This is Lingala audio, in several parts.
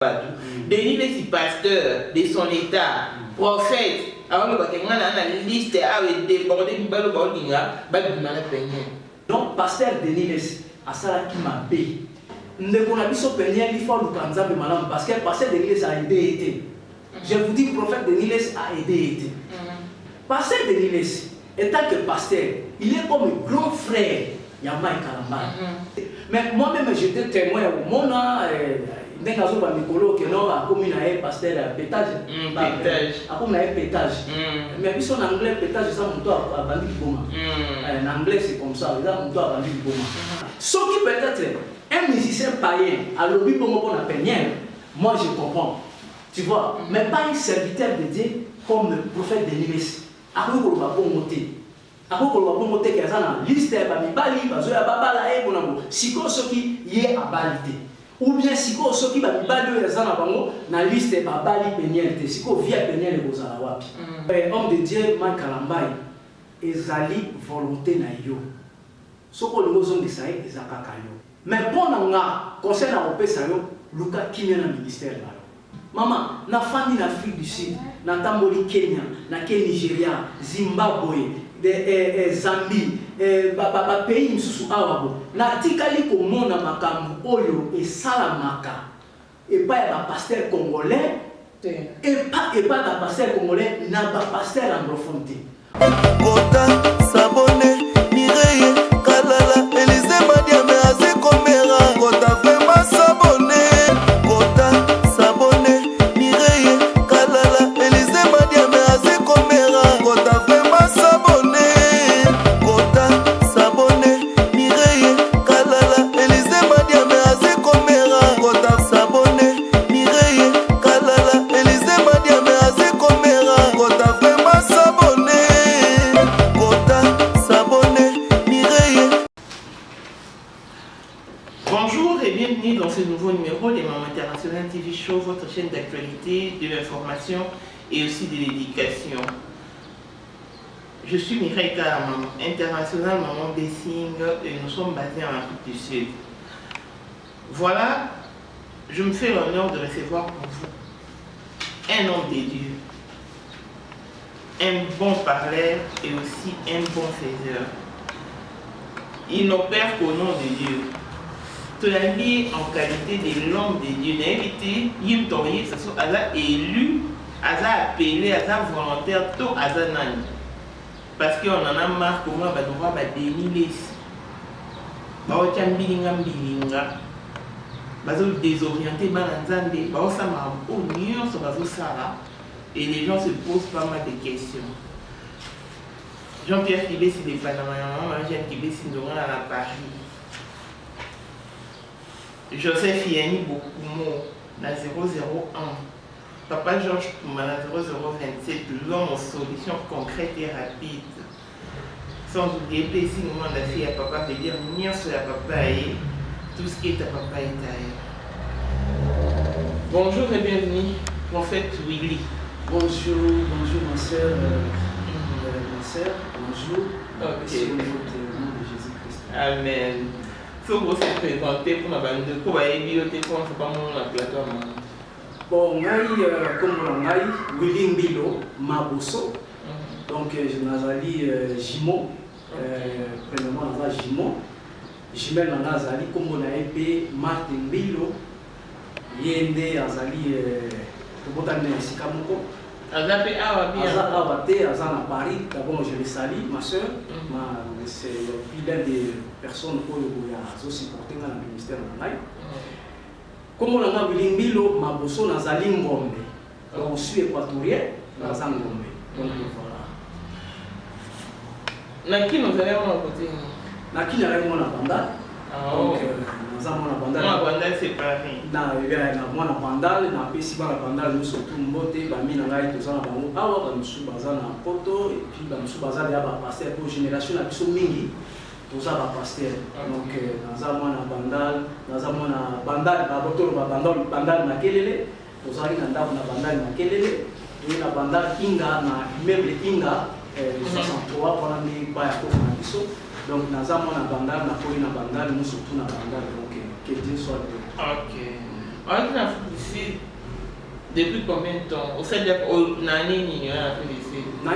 Denis les pasteur de son état, prophète, avant que quelqu'un a une liste avec débordé du bal au Dinga, donc pasteur Denis les à ça qui m'a payé. Ne connaissons pas peigner il faut le canza de madame parce que pasteur Denis les a aidé été. Je vous dis prophète Denis les a aidé été. Pasteur Denis les étant que pasteur, il est comme un grand frère Yamaï Kalamba. Mais moi-même j'étais témoin au monde. Dès que je Nicolo que non a commis un pasteur pétage, a commis un pétage. Mais puis son anglais pétage ça mon toit à Bandi Boma. En anglais c'est comme ça, ça mon toit à Bandi Boma. Ce qui peut-être un musicien païen à lobby pour la peignière, moi je comprends, tu vois, mais pas un serviteur de Dieu comme le prophète de Nimes. À quoi on va monter? À quoi on va monter qu'il y a une liste de Bali, Bazoya Babala et Bonamo. Si quoi ce qui y est à Balité. Ou bien si vous avez qui na liste ba bali péniente si vous via péniente les wapi homme de Dieu man kalambai ezali volonté na yo soko le mozon de saïd ezakaka yo mais bon nga conseil na opesa yo luka kimia na ministère là mama na famille na Afrique du Sud na tamboli Kenya na Nigeria Zimbabwe de Zambie pays misusu awabo na tikali komona makambo oyo esalamaka epa ya pasteur congolais epa ba pasteur congolais na ba pasteur anglophone te Kota Sabone Mireye Kalala Elise Madiame Azekomera Kota Fema Sabone Kota Sabone Mireye Kalala Elise Madiame Azekomera Kota Fema Sabone dans ce nouveau numéro des Mamans International TV Show, votre chaîne d'actualité, de l'information et aussi de l'éducation. Je suis Mireille Kalamam, international maman Bessing et nous sommes basés en Afrique du Sud. Voilà, je me fais l'honneur de recevoir pour vous un homme de Dieu, un bon parleur et aussi un bon faiseur. Il n'opère qu'au nom de Dieu. Tu l'as mis en qualité de l'homme de Dieu. L'invité, il a élu, il a appelé, il a volontaire, tout a nani. Parce qu'on en a marre comment on va déniler. On va désorienter, et les gens se posent pas mal de questions. Jean-Pierre Kibé, c'est des Panama, Jean Kibé, c'est dans la Paris. Joseph Yanni Bokumo, la 001. Papa Georges Kouma, la 0027, l'homme aux solutions concrètes et rapides. Sans oublier, si nous demandons la fille à papa, veut dire mien sur la papa et tout ce qui est à papa est ailleurs. Bonjour et bienvenue, prophète Willy. Bonjour ma soeur, bonjour. Ok. C'est au nom de Jésus-Christ. Amen. Si vous se présenter pour ma bande de quoi et bibliothèque, on ne peut pas mon la plateforme. Bon, comme on a dit, Willy Mbilo, Maboso. Donc, je m'azali Jimo. Premièrement, on a Jimo. Jimel Nazali, comme on a épé Martin Mbilo. Yende Azali, Tobotane Sikamoko. Azapé Awabi. Azapé Azana Paris. D'abord, je les salue, ma soeur. C'est l'une des personnes qui ont supporté dans le ministère de l'Aïe. Comme on a dit, Mbilo, Maboso, Nazali Ngombe. Donc, je suis équatorien, Nazali Ngombe. Donc, voilà. Naki nous allons côté. Naki nous allons à Bandal. Donc, nous allons à Bandal. Bandal, c'est pareil. Nous allons à Bandal, nous allons à Bandal, nous sommes tous montés, nous allons à Bandal, nous sommes à Poto, et puis nous sommes à pasteur pour génération, nous sommes mingi. Nous sommes à pasteur. Donc, nous allons à Bandal, nous allons à Bandal, Bandal, Makelele, nous allons à Bandal, Makelele, nous allons à Bandal, Inga, immeuble Inga. 63 pour l'année donc nous avons un bandal, nous avons un bandal, nous surtout un bandal, donc que Dieu soit béni. Ok, Avec l'Afrique du Sud, depuis combien de temps? Au fait, on a une année en Afrique du Sud. En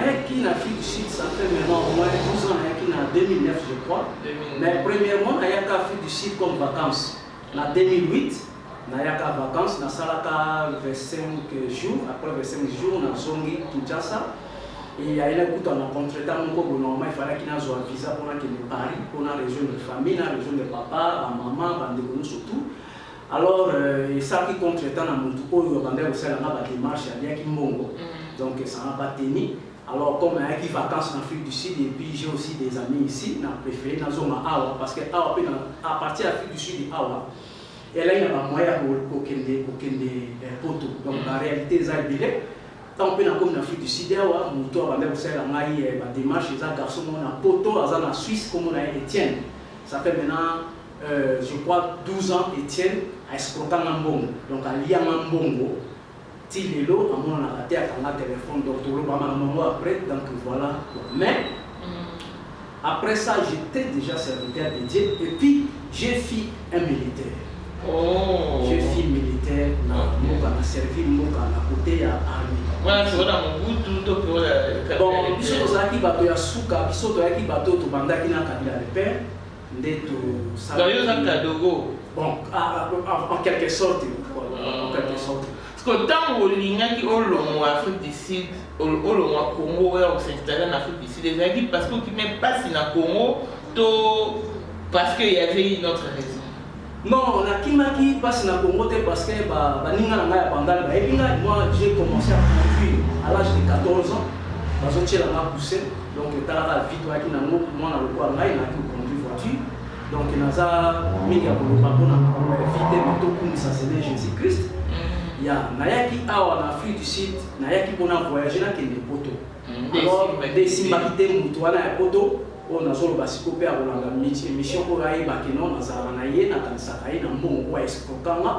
Afrique du Sud, ça fait maintenant au moins 12 ans, en 2009 je crois. 2009. Mais premièrement, il y a l'Afrique du Sud comme vacances. En 2008, il y a vacances, dans Salaka 25 jours, après 25 jours, on a Zongi, Kinshasa. Et il y a un coup, on a contre-temps, il fallait qu'il y ait un visa pour Paris, pour la région de famille, la région de papa, la maman, la surtout. Alors, ça qui contre-temps, on a des démarches, il y a des Mbongo. Donc, ça n'a pas tenu. Alors, comme il y a des vacances en Afrique du Sud, et puis j'ai aussi des amis ici, on a préféré dans la zone Awa, parce qu'à partir de l'Afrique du Sud, Awa, et là, il y a un moyen pour des poteaux. Donc, la réalité, c'est que tant que dans l'Afrique du Sud, Awa, on a des démarches, les garçons, on a poteau, en Suisse, comme on a Étienne. Ça fait maintenant, je crois, 12 ans, Étienne a escroqué un bongo. Donc, à lier un bongo, il est là, on a raté un téléphone, donc après, donc voilà. Mais, après ça, j'étais déjà serviteur de Dieu, et puis j'ai fait un militaire. Oh. J'ai fait militaire, on a servi à côté à l'armée. Voilà, c'est dans mon goût, tout pour la. Bon, puisque nous avons bateau à Souka, puisque nous avons bateau au Banda qui n'a qu'à le père, bon, en quelque sorte. En quelque sorte. Parce que tant que l'Inaki en Afrique du Sud, au Congo, on s'installe en Afrique du Sud, les Agis, parce que même pas si dans le Congo, parce qu'il y avait une autre raison. Non, la Kimaki passe dans le Congo parce que moi j'ai commencé à conduire à l'âge de 14 ans. J'ai poussé, donc je suis vite moi conduire voiture. Donc il y a Jésus-Christ. Il y a en Afrique du Sud, il y a voyager dans les poteaux. Alors, des symbolités, on a solo basikope à la mission pour aller bakeno na zaranaye na kansakaye na mbongo kwa eskrokanga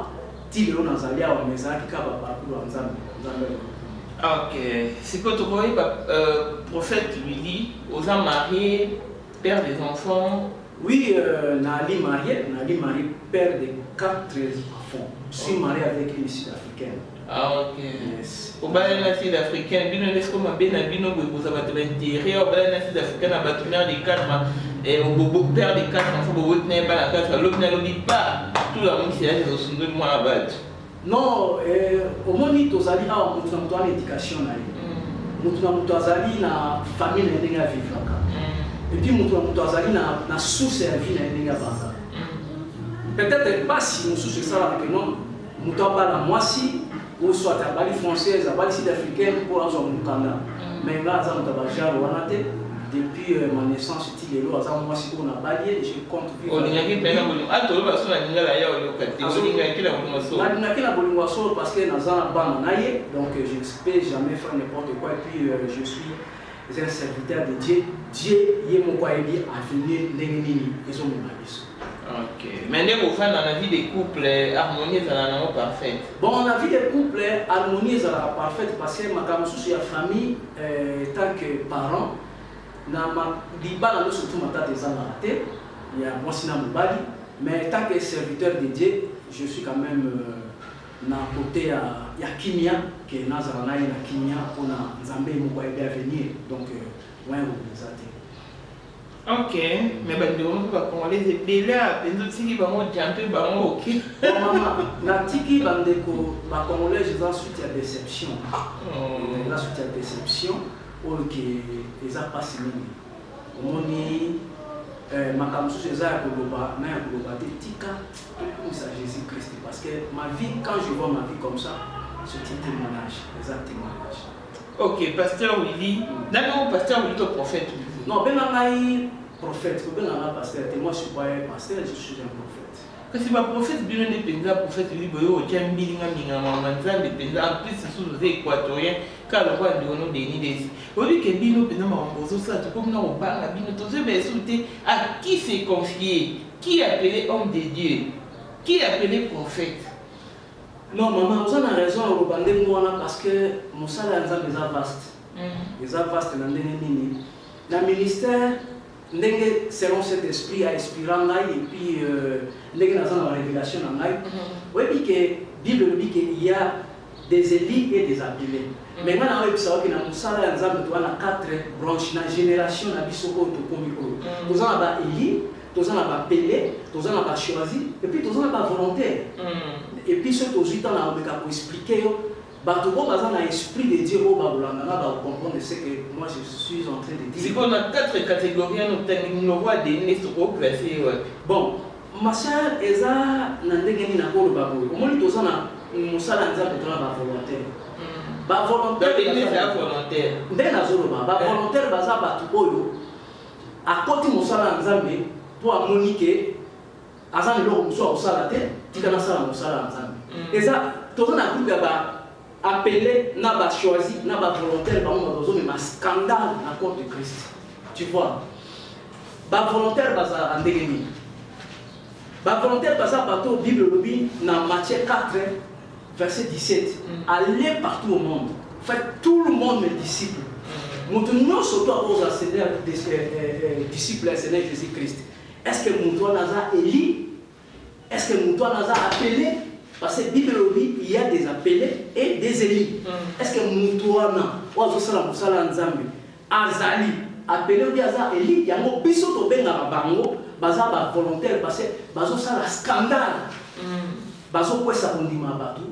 tilo na zalia wa mezaki ka ba pour nzambe. OK, c'est que tu vois prophète lui dit aux hommes mariés, père des enfants. Oui, Nali marié, père de 4 enfants. Je suis marié avec une Sud-Africaine. Ah, ok. Yes. Au bas de la Sud-Africaine, bino nesko mabena bino boza bato l'intérieur, au bas de la Sud-Africaine, à bato mère des 4 et au bobo père des 4 enfants, bobo tenait pas la 4, l'autre n'a l'oublie pas. Tout la monde c'est là, c'est au son de moi à battre. Non, au moment où tu as dit, tu as l'éducation, tu as dit la famille n'est pas vivre. Et puis tu as dit la source de la vie n'est pas vivre. Peut-être pas si nous sommes ça avec nous, nous avons pas la moitié, ou soit la Bali française, la Bali sud-africaine pour avoir un Canada. Mais là, nous avons déjà depuis ma naissance, il est là, moi si on a balayé, je compte vivre. On a dit que nous avons parce que nous avons banané, donc je ne peux jamais faire n'importe quoi. Et puis je suis un serviteur de Dieu. Dieu, il est mon quoi, il dit à venir, ils ont mon avis. Ok. Maintenant, vous faites dans la vie des couples harmonieuse à la parfaite. Bon, dans la vie des couples harmonieuse à la parfaite parce que ma famille, tant que parent, surtout ma tante est raté, il y a moi sinon Mobali, mais tant que serviteur de Dieu, je suis quand même dans côté il y a Kimia, qui est Nazarana, il y a Kimia, on a Zambé Moukoye à venir, donc ouais, vous êtes. Ok, mais on va les épées là, les autres qui vont chanter, ok. Maman, la tiki bandeko, ma congolais, je suis à déception. Là, je suis à déception, ok, ils ont passé mini. Moni, ma camusou, je suis à Koloba, mais à Koloba, tika, tout ça Jésus-Christ, parce que ma vie, quand je vois ma vie comme ça, c'est un témoignage, exact témoignage. Ok, pasteur Willy, d'abord, pasteur Willy, ton prophète. Non, ben un prophète, ben un pasteur, moi je suis pas un pasteur, je suis un prophète. Parce que ma prophète, bien le prophète, il dit que en plus, c'est sous les équatoriens, car le roi de l'honneur des Nides. Au lieu que Bino ça, comme nous parle, à qui s'est confié, qui a appelé homme de Dieu, qui a appelé prophète. Non, maman, vous avez raison, parce que mon salaire est vaste. Il est vaste dans le ministère, selon cet esprit, à inspirant et puis, dans la révélation, oui, que Bible dit qu'il y a des élus et des appelés. Maintenant, on a savoir que dans Moussala, nous avons 4 branches, dans la génération, nous avons tous élus, tous appelés, tous choisi, et puis tous volontaires. Et puis, ceux qui ont 8 ans, on a expliqué. Tout le monde a l'esprit de dire oh comprendre ce que moi je suis en train de dire. C'est qu'on a 4 catégories, nous voit des verset. Bon, ma soeur eza nandengeni na kolo baboy. Omoni tozana musala nzambe tona ba volontaire. Ba volontaire. Ndena zoloba ba volontaire baza batu oyo akoti musala nzambe po amonike azana lo muso osala te tikana sala musala nzambe. Eza tozana groupe ba appelé, n'a pas choisi, n'a pas volontaire, mais un scandale à cause de Christ. Tu vois, ba volontaire, baza andegemi. Ba volontaire, baza bateau, Bible lobby, dans Matthieu 4, verset 17. Allez partout au monde, faites tout le monde mes disciples. Nous surtout aux Seigneur, disciples du Seigneur Jésus-Christ. Est-ce que nous naza éli? Est-ce que nous naza appelé? Parce que la Bible dit il y a des appelés et des élus. Est-ce que Moutouana, Ouazosala Moussala Nzambi, Azali, appelé ou Azali, Eli, il y a un biso to benga bango, baza ba volontaire parce que bazo sala scandale. Bazo quoi ça kondima batu,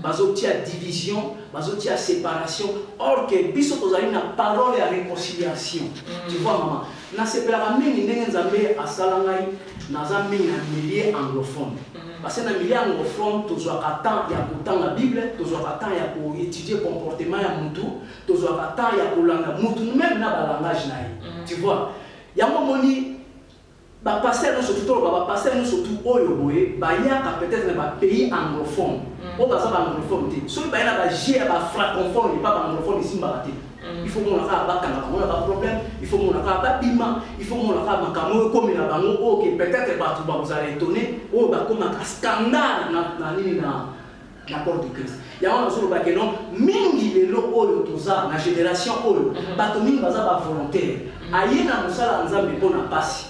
bazo tia division, bazo tia séparation. Or que biso to zali na parole et réconciliation. Tu vois maman, na séparation mingi ndenge Nzambe asala ngai, naza mingi na milieu anglophone. Parce que dans le milieu anglophone, tu as temps de la Bible, tu as temps d'étudier le comportement de Moutou, tu as temps de Moutou, même dans le langage. Tu vois, il y a un moment où les pasteurs sont surtout Oyoboé, peut-être dans les pays anglophones. Au bas anglophone, ceux qui ont un francophone, ils ne sont pas anglophones ici. Il faut qu'on ait un problème, il faut qu'on ait un piment, il faut qu'on ait un camou comme il a un peut-être que vous allez étonner, oh bah comme un scandale dans la porte de Christ. Il y a un autre que non, mingi les lots tout ça, la génération oyo, bato mingi baza volontaire. Aïe na musala nzambe pour na passer.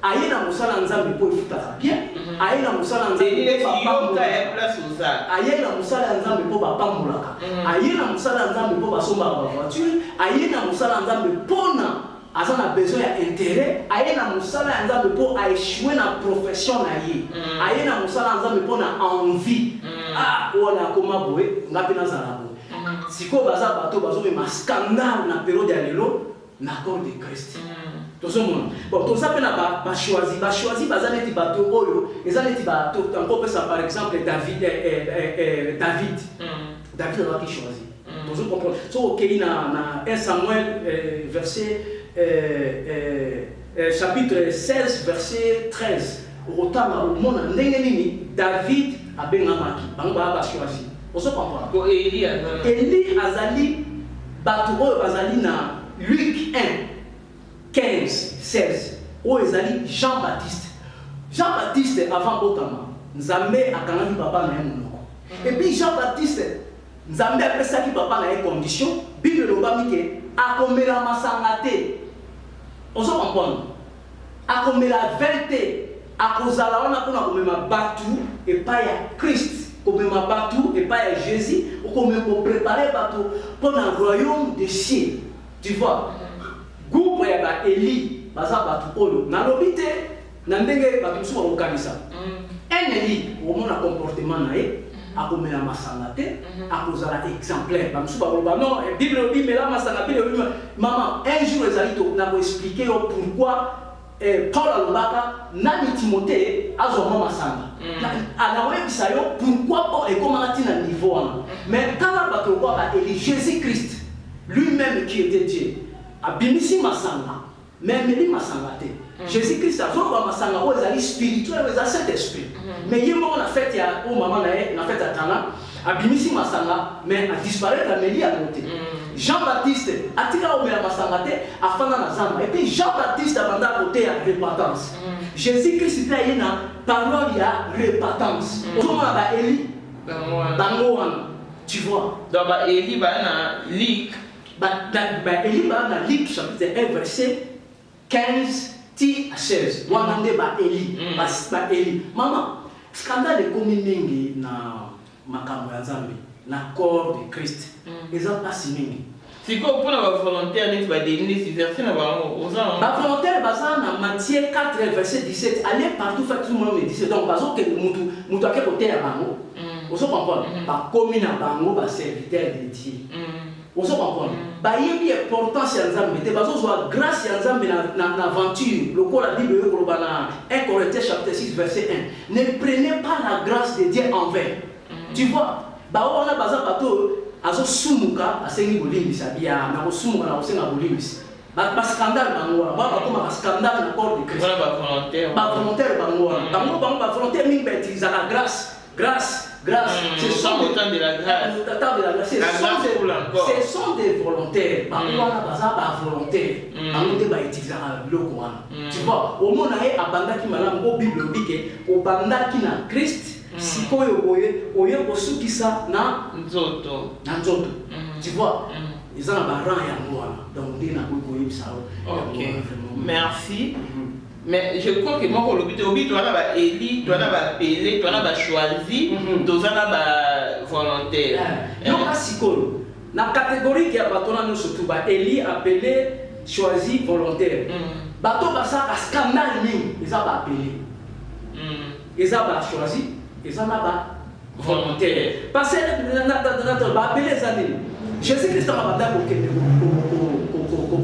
Aïe na musala nzambe pour futa bien. Aïe na musala nzambe pour aïe na musala nzambe pour bapamulaka. Aïe na musala nzambe pour basomba ba voiture. Aïe na musala nzambe pour na azana besoin d'intérêt. Aïe na musala nzambe pour échouer na profession na ye. Aïe na musala nzambe pour na envie. Ah, on a comment boé, ngapi na zalabo. Siko baza bato bazo me scandale na période ya lelo na corps de Christ. Tout ce monde. Bon, tout ça peut n'a pas choisi. Pas choisi, bah ça n'est pas bateau oyo. Et ça n'est pas bateau. Encore ça par exemple David. David a qui choisi. Tout ça comprendre. So ok, il a 1 Samuel verset chapitre 16 verset 13. Autant au monde n'engeni David a bengamaki. Banga a choisi. On se comprend. Pour Élie azali bateau oyo azali na Luc 1. 15, 16, où ils allaient Jean-Baptiste. Jean-Baptiste, avant Botama, Nzambe a quand même papa na un. Et puis Jean-Baptiste, Nzambe a fait ça qui papa na une condition, Bible le dit que a comme la masangate. On se comprend. A comme la vérité, a cause la on a comme ma batu et pas ya Christ, comme ma batu et pas ya Jésus, ou comme pour préparer batu pour un royaume des cieux. Tu vois? Groupe ya ba Eli baza batu oyo na lobité na ndenge batu suba okanisa un Eli au mona comportement na ye akomela masanga te akozala exemplaire ba suba loba non Bible dit mais là masanga Bible maman un jour ezali to na ko expliquer pourquoi Paul alobaka nani Timothée azoma masanga ana webisa yo pourquoi Paul est comme na niveau mais quand batu ko ba Eli Jésus-Christ lui-même qui était Dieu abimisi masanga mais meli masanga te Jésus-Christ a fait masanga o ezali spirituel o ezali Saint-Esprit mais yemo on a fait ya o maman na fait atana abimisi masanga mais a disparaître a meli à côté Jean-Baptiste atira o mela masanga te afana na zamba et puis Jean-Baptiste abanda côté ya repentance Jésus-Christ là yena parole ya repentance o mona ba Eli bango wana tu vois donc ba Eli ba na Luc Élie va dans Luc chapitre 1 verset 15 à 16. Wangande ba Élie, ba Élie. Maman, scandale comme mingi na makambo ya Nzambe na corps de Christ eza pasi mingi. Siko pour la volontaire n'est pas dénier si verset na ba oza. Ba volontaire baza na Matthieu 4 verset 17 aller partout faire tout le monde 17 donc bazo que mutu ake côté ya bango. Ozo comprendre ba komi na bango ba serviteur de Dieu. Ozo comprendre ba yebi importance ya Nzambe te bazo zo grâce ya Nzambe na aventure le ko la Bible yo ko na 1 Corinthiens chapitre 6 verset 1 ne prenez pas la grâce de Dieu en vain. Tu vois ba ona baza bato azo sumuka asengi bolimbisa bia na ko sumuka na kosenga bolimbisa ba scandale bango ba koma scandale na corps de Christ ba volontaire bango ba volontaire mingi ba utiliser la grâce ce sont le temps de la grâce ce sont des volontaires bango wana baza ba volontaire bango te ba utiliser la biloko wana tu vois au mona e abandaki malamu ko Bible bike obandaki na Christ sikoyo oye kosukisa na nzoto tu vois ils ont un rang ya ngwana donc dina ko yebisa OK merci mais je crois que moi le but toi na ba éli toi na ba pelé toi na ba choisi tozana ba volontaire donc sikoyo na catégorie ya batona no surtout ba éli appelé choisi volontaire bato basaka scandale mingi eza ba appelé eza ba choisi ils en ont volontaire. Parce que Jésus-Christ a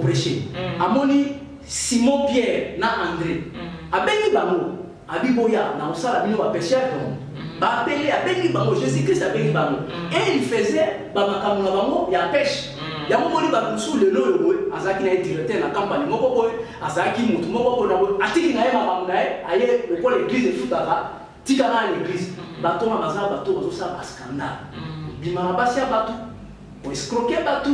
prêché. Amoni Simon Pierre na André. Abeni bango, abiboya na osala bino ba pécheur donc. Ba appelé abeni bango Jésus-Christ abeni bango. Et il faisait ba makambo na bango ya pêche. Ya moni ba kusu le lo yo azaki na directeur na campagne moko boy azaki mutu moko ko na boy atiki na ye makambo na ye aye le ko l'église futaka. Tika na l'église bato na baza bato bazo sa scandale bimana basi bato ko escroquer bato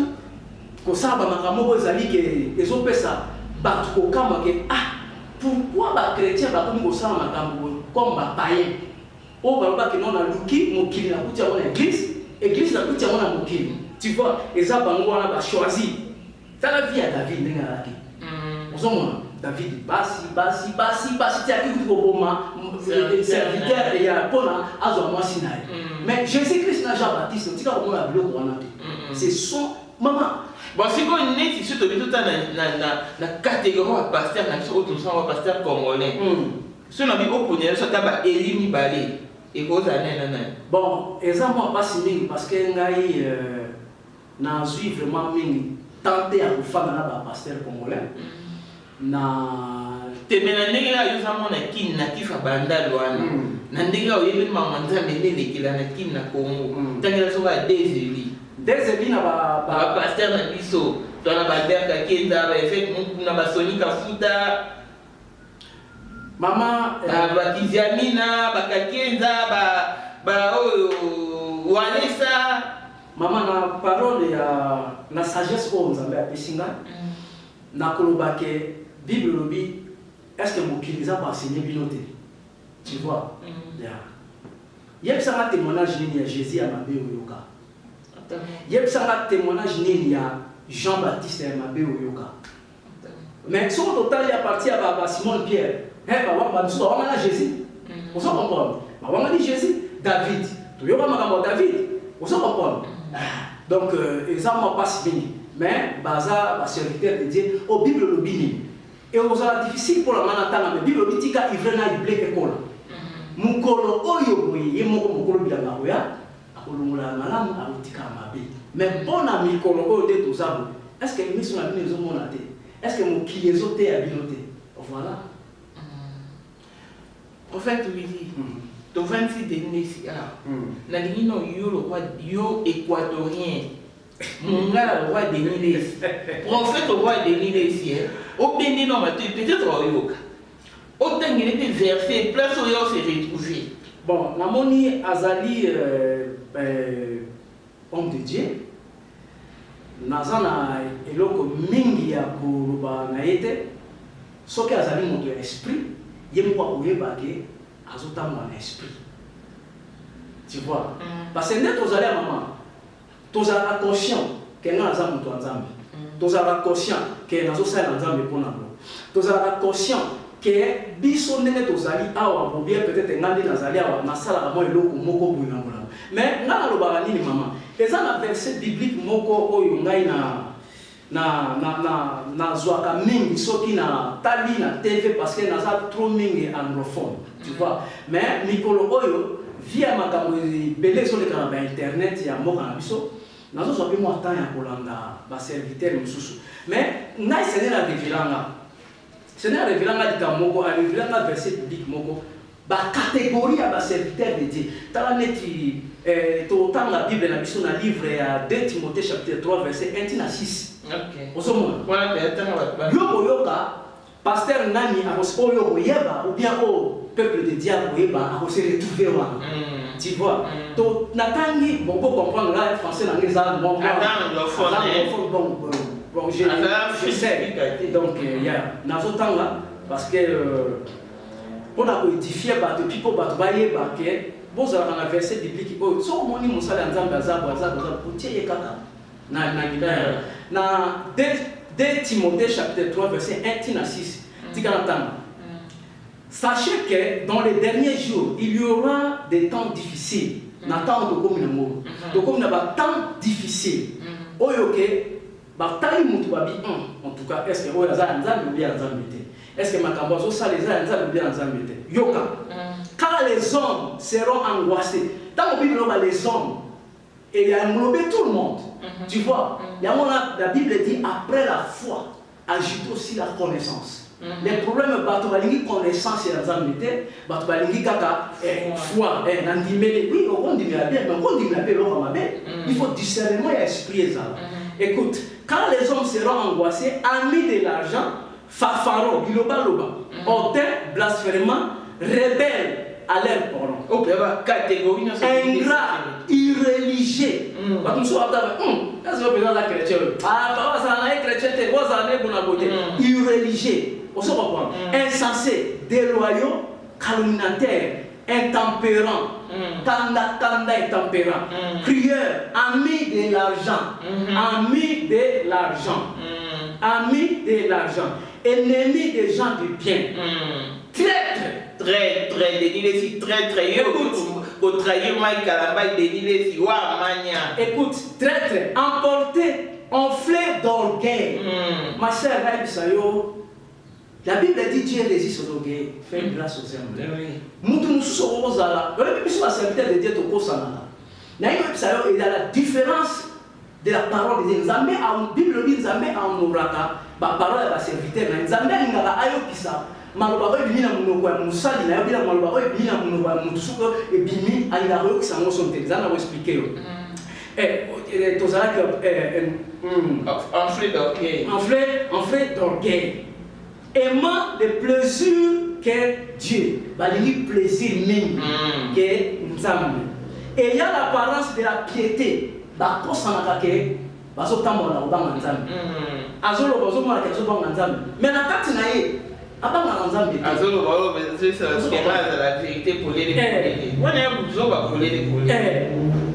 ko sa ba makambo ezali ke ezo pesa bato ko kama ke pourquoi ba chrétien ba ko sa makambo comme ba païen o ba ba ke non na luki mokili na kutia na église na kutia na mokili tu vois eza bango wana ba choisi ça la vie à David ndinga laki ozomona David basi tiaki ko boma serviteur et ya pona azo mwasi naye mais Jésus-Christ na Jean-Baptiste tika ko mona biloko wana te c'est son maman bon si ko neti surtout tout na catégorie de pasteur na so auto so pasteur congolais so na bi oponier so taba elimi balé et ko za nena bon eza moi pas mingi parce que ngai na suis vraiment mingi tenté à kufana na ba pasteur congolais na temena ndenge ya yuza mona kin na kifa banda lwana na ndenge ya yele mama nzambe ndele kila na kin na Congo tangela so ba dezeli na ba pasteur na biso to na ba berka kenda ba effet na ba sonika futa mama ba kiziamina ba kakenza ba walesa mama na parole ya na sagesse o nzambe apesinga na koloba ke Bible lobi est-ce que mokiliza ba enseigner binote tu vois yebisanga témoignage nini ya Jésus ya mabe oyoka yebisanga témoignage nini ya Jean-Baptiste ya mabe oyoka mais sur total ya partie ya ba Simon Pierre ba biso ba wana Jésus ozo comprendre ba wana di Jésus David to yoka makambo David ozo comprendre donc exactement pas fini mais baza ba serviteur de Dieu au Bible lobini et aux ala difficile pour la manatanga mais Bible bitika ivrena ibleke kola mukolo oyo boye yemoko mukolo bilanga oya akolongola malamu alutika mabe mais bona mikolo oyo te tozabo est-ce que mission na bino ezomona te est-ce que mokili ezote ya bino te voilà prophète Willy to 26 derniers na lingino yo le roi yo équatorien Mungala roi de Niles prophète roi de Niles au béni non peut-être oyoka autant il était versé place où il s'est retrouvé bon namoni azali homme de Dieu nazana eloko mingi ya koloba na yete soki azali moto ya esprit yemoko akoyeba ke azotambola na esprit tu vois parce que nde tozali ya mama tozalaka conscient ke nga naza moto ya nzambe tozalaka conscient ke nazosalela nzambe mpona ngo tozalaka conscient ke biso ndenge tozali awa bobien peut-être nga nde nazali awa nasalaka mwa eloko moko boye na molamo mais nga nalobaka nini mama eza na verset biblique moko oyo ngai nazwaka mingi soki na tali na TV parce que naza trop mingi anglophone tu vois mais mikolo oyo via makambo ebele ezoleka na bainternet ya mboka na biso nazozwa mpe mwa temps ya kolanda baserviteur mosusu mais ngai seigneur arevelanga likambo moko arevelanga verset biblique moko bacatégorie ya baserviteur de Dieu tala neti totanga bible na biso na livre ya 2 Timothée chapitre 3 verset 1 na 6 osomona yokoyoka pasteur nani oyo koyeba ou bien au peuple de Dieu koyeba akose retrouver wana tu vois to natangi bon pour comprendre là français na ngeza bon je sais donc nazotanga parce que on a édifié bato pipo bato bayeba ke bozala na verset biblique oyo so moni mosala ya nzambe azabu kotie kaka na 2 Timothée chapitre 3 verset 1 à 6 sachez que dans les derniers jours il y aura des temps difficiles n'attend comme na temps difficile oyo ke batali mutu babi en tout cas est-ce que oyo azala nzambe ou bien nzambe te est-ce que makambo zo ça les nzambe ou bien nzambe te yoka car les hommes seront angoissés dans la Bible les hommes et il y a tout le monde tu vois la Bible dit après la foi ajoute aussi la connaissance les problèmes bato balingi connaissance ya nzambe te bato balingi kaka foi nandimele oui on dit bien mais on dit bien lo mabe il faut discernement et esprit ça écoute quand les hommes seront angoissés amis de l'argent fafaro biloba hautain blasphémement rebelles à leur parents ingrat irréligieux irréligieux insensés déloyaux calomniateurs intempérants kanda intempérants crieurs amis de l'argent amis de l'argent ennemis des gens du bien traître dénilesi traître yo trahir Mike Kalamba dénilesi wa mania écoute traître emporté enflé d'orgueil ma sœur Raïbisayo la Bible dit Dieu résiste aux orgueils fait grâce aux humbles mutu mususu ozala le biso ba serviteur de Dieu to kosana na yo Raïbisayo il y a la différence de la parole de Dieu Nzambe a Bible dit Nzambe amouraka ba parole ya serviteur na Nzambe ngaka ayokisa maloba oyo bimina munoko ya musali na yo bila maloba oyo bimina munoko ya mutu suko ebimi alinga koyokisa ngo son te zana ko expliquer yo tozalaki enflé d'orgueil aimant le plaisir que Dieu balingi plaisir mingi que Nzambe ayant l'apparence de la piété bakosanaka ke bazotambola obanga Nzambe azoloba ozomona ke azobanga Nzambe mais na kati na ye abanga Nzambe azoloba c'est la vérité pour les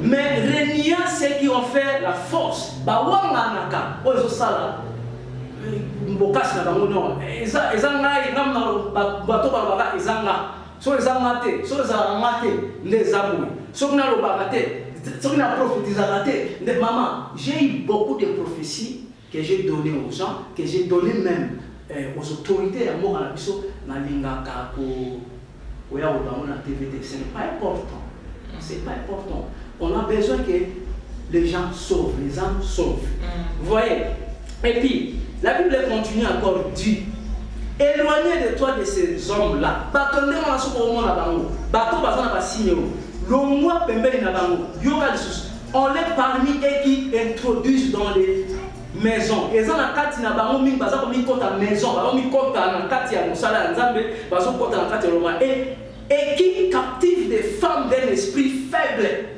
mais reniant ceux qui ont fait la force bawanganaka oyo sala mbokasi na bango non ezanga ngamna bato balobaka ezanga so ezanga te so ezanga te nde zaboui so na lobaka te so na prophétisaka te nde maman j'ai eu beaucoup de prophéties que j'ai donné aux gens que j'ai donné même aux autorités ya mboka na biso nalingaka koya kobango na TVT ce n'est pas important c'est pas important on a besoin que les gens sauvent les âmes sauvent vous voyez et puis la Bible continue encore dit éloignez de toi de ces hommes là batonde mona soko mona bango bato bazana basinyo longwa pembeni na bango yoka lisusu on les parmi eux qui introduisent dans les maisons et ça na kati na bango mingi baza ko mi kota maison ba mi kota na kati ya musala ya Nzambe bazo kota na kati ya Roma et qui captive des femmes d'un esprit faible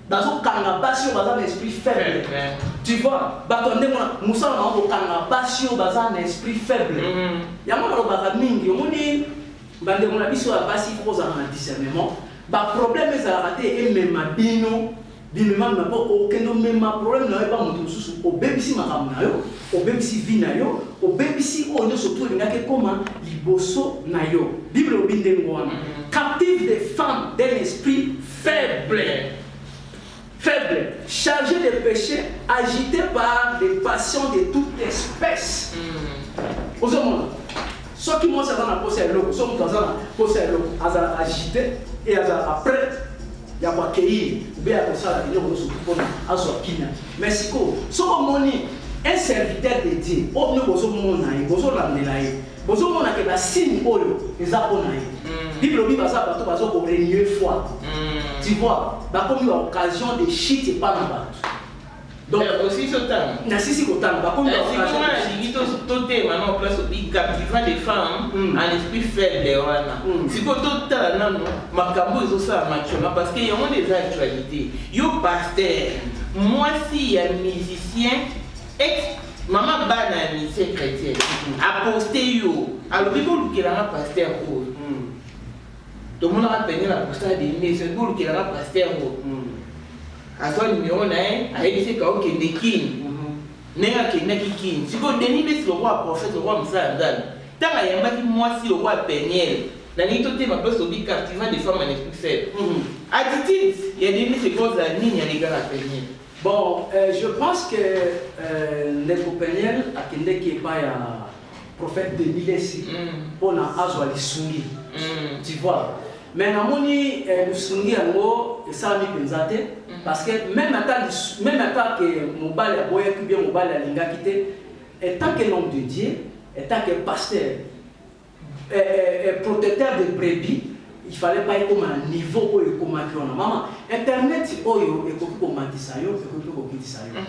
bazo kanga basio baza un esprit faible tu vois batonde mona musala na ko kanga basio baza un esprit faible ya mona robaka mingi omoni bande mona biso ya basi koza na discernement ba problème ezalaka te et même bino bimema na po okendo mema problème na ba mutu susu obebisi makambo na yo obebisi vie na yo obebisi oyo surtout ngake koma liboso na yo Bible obinde ngwana captive des femmes d'un esprit faible, chargé de péché, agité par des passions de toute espèce. Aux hommes, ceux qui m'ont servi dans la possession, ceux qui m'ont servi dans la possession, agité et après, il y a quoi qu'il y a pour ça, il y a pour ça, mais si quoi, ce un serviteur de Dieu, on ne peut pas l'amener, on ne peut pas signe les abonnés. Bible dit ça parce que parce qu'on renier foi. Tu vois, bah comme il y a occasion de chute et pas dans bas. Donc aussi ce temps. Na sisi kotan bah comme il y a occasion. Si tout est maintenant en place au pays captivant des femmes en esprit faible wana. Si ko tout temps non makambo ils ont ça maintenant parce qu'il y a des actualités. Yo pasteur, moi si y a musicien maman bana musicien chrétien aposté yo alors bible qui la pasteur ko tout le monde a peine la posture de l'Église, c'est pour qu'il y ait un pasteur. À son numéro, il a dit que c'est des kings. N'est-ce pas des kings? Si vous donnez le roi prophète, le roi Moussa, tant qu'il y a un qui moi si le roi Péniel, la nuit toute ma place au big captivant des femmes en esprit faible. Attitude, il y a des choses à il y a des gars à Péniel. Bon, je pense que les Péniel, à qui n'est pas prophète de l'Église, on a Azwa Lissungi. Tu vois? Mais namoni Lissungi ango esala mi penzate parce que même attaque que mobile a boya que bien mobile a linga quitté étant que l'homme de Dieu, étant que pasteur protecteur de brebis, il fallait pas être comme un niveau où il comment que on a maman internet oyo et koki ko matisa yo et koki ko kitisa yo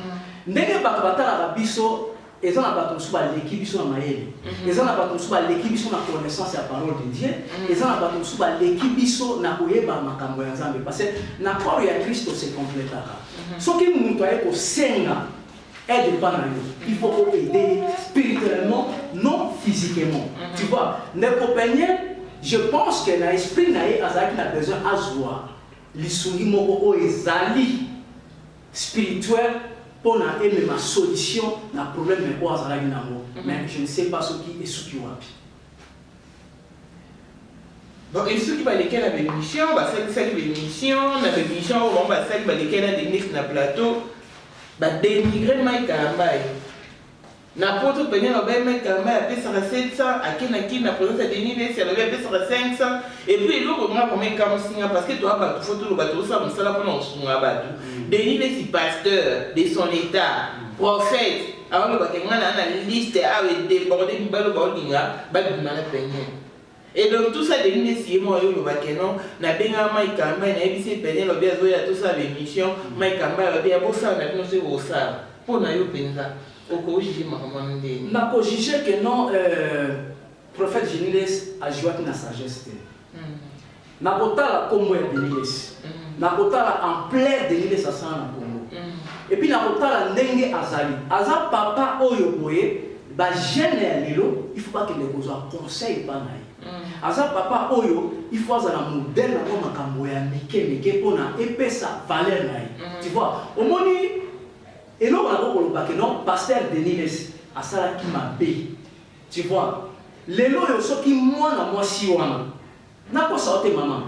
ndenge bakatala biso ils ont pas l'équipe qui sont maïs. Ils ont pas l'équipe qui sont la connaissance de la parole de Dieu. Ils ont pas l'équipe qui sont na koyeba makambo ya Nzambe parce que na corps ya Christ c'est complétera. Ce qui nous doit être senga aide pas na yo. Il faut aider spirituellement, non physiquement. Tu vois, les compagnons, je pense que dans l'esprit naïe azaki na besoin azwa lisungi moko o ezali spirituel. Pour aimer ma solution na problème mais quoi ça mais je ne sais pas ce qui est ce qui wapi. Bon et ceux qui va lesquels avec l'émission bah c'est l'émission na l'émission on va ça qui va lesquels à des na plateau bah dénigrer Mike Kambai na poto penye na ba Mike Kambai a pesa 700 à qui na présence de Denis c'est levé pesa 500 et puis l'autre moi comme comme signe parce que toi bah photo le bateau ça on ça là pour on sunga bateau Denis est pasteur de son état, prophète. Avant le bac, on a une liste avec des bordées de balles au dinga, balles de malapénier. Et donc tout ça, Denis est moi, le bac, non, n'a bien Mike Kamba, n'a bien péné, le bien zoé à tout ça, l'émission, Mike Kamba, le bien beau ça, n'a bien aussi au ça. Pour n'a eu penza. Au cas où j'ai ma maman. N'a pas jugé que non, prophète Géniles a joué avec la sagesse. N'a pas la combo de Géniles. Na kotala en plein délire ça sent na Congo. Et puis na kotala ndenge azali. Aza papa oyo boye ba jeune ya lelo, il faut pas que les causes conseil pas naï. Aza papa oyo, il faut azala modèle na ko makambo ya mike pona epesa valeur naï. Tu vois, au moni et là on a ko que non pasteur Denis asala ki mabe. Tu vois, lelo yo soki mwana mwasi wana. Na ko sa ote maman.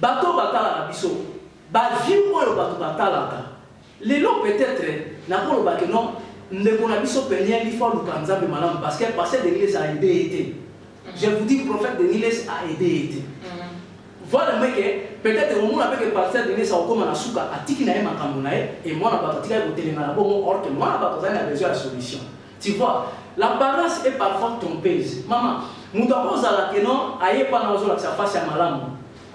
Bato batala biso ba vie oyo bato batalaka lelo peut-être na ko loba que non ndeko na biso penye il faut lukanzambe malam parce que pasteur de l'Église a aidé. Je vous dis prophète de l'Église a aidé. Voilà mais que peut-être au moment avec pasteur de l'Église a comme na suka atiki na makambo na et moi na bato tika ko telenga na bon or que moi na bato za na besoin de solution. Tu vois, l'apparence est parfois trompeuse. Maman, muto ko zala que non aye pa na zo la face ya malamu.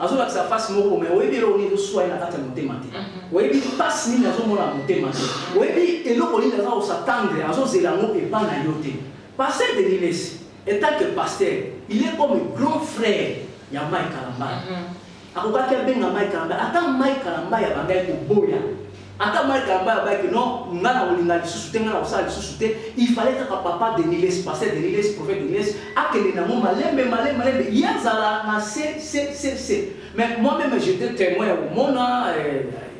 Azola que ça fasse moko mais oyebi lo ni so ina kata motema te oyebi passe ni nazo mona motema te oyebi eloko ni nazo s'attendre azo zela ngo e ba na yote pasteur de l'Église étant que pasteur il est comme grand frère ya Mike Kalamba akokaki benga Mike Kalamba ata Mike Kalamba ya bangai ko boya ata Mike Kalamba ya baki non ngana olinga lisusu te ngana osala lisusu te il fallait que papa de l'Église pasteur de l'Église prophète de l'Église akende na mo malembe yazala na c'est mais moi-même j'étais témoin au mona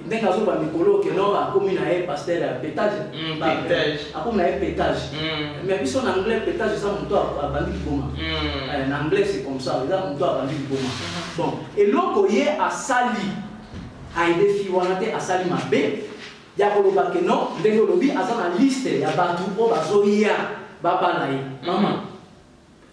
ndenge azoba mikolo ke non akomi na ye pasteur pétage akomi na ye pétage mais biso en anglais pétage ça moto abandi liboma en anglais c'est comme ça ça moto abandi liboma bon et loko ye asali aide fi wana te asali mabe ya koloba ke non ndenge olobi aza na liste ya bato oyo bazoya babala ye mama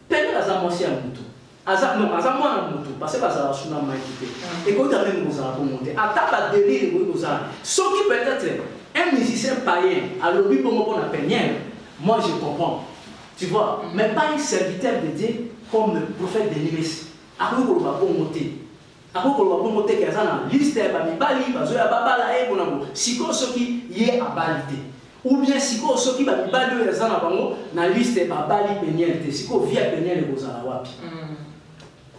pene aza mwasi ya mutu aza mwana mutu parce que bazala suna maiki te ekoki même kozala bongo te ata badelire ekoki kozala soki peut-être un musicien païen alobi bongo mpona peniere moi je comprends tu vois mais pas un serviteur de Dieu comme le prophète de Nilesi akoki koloba bongo te akoki koloba bongo te ke aza na liste ya bamibali bazoya babala ye bonango sikoyo soki ye abali te ou bien sikoyo soki bamibali oyo eza na bango na liste babali peniere te sikoyo via peniere ekozala wapi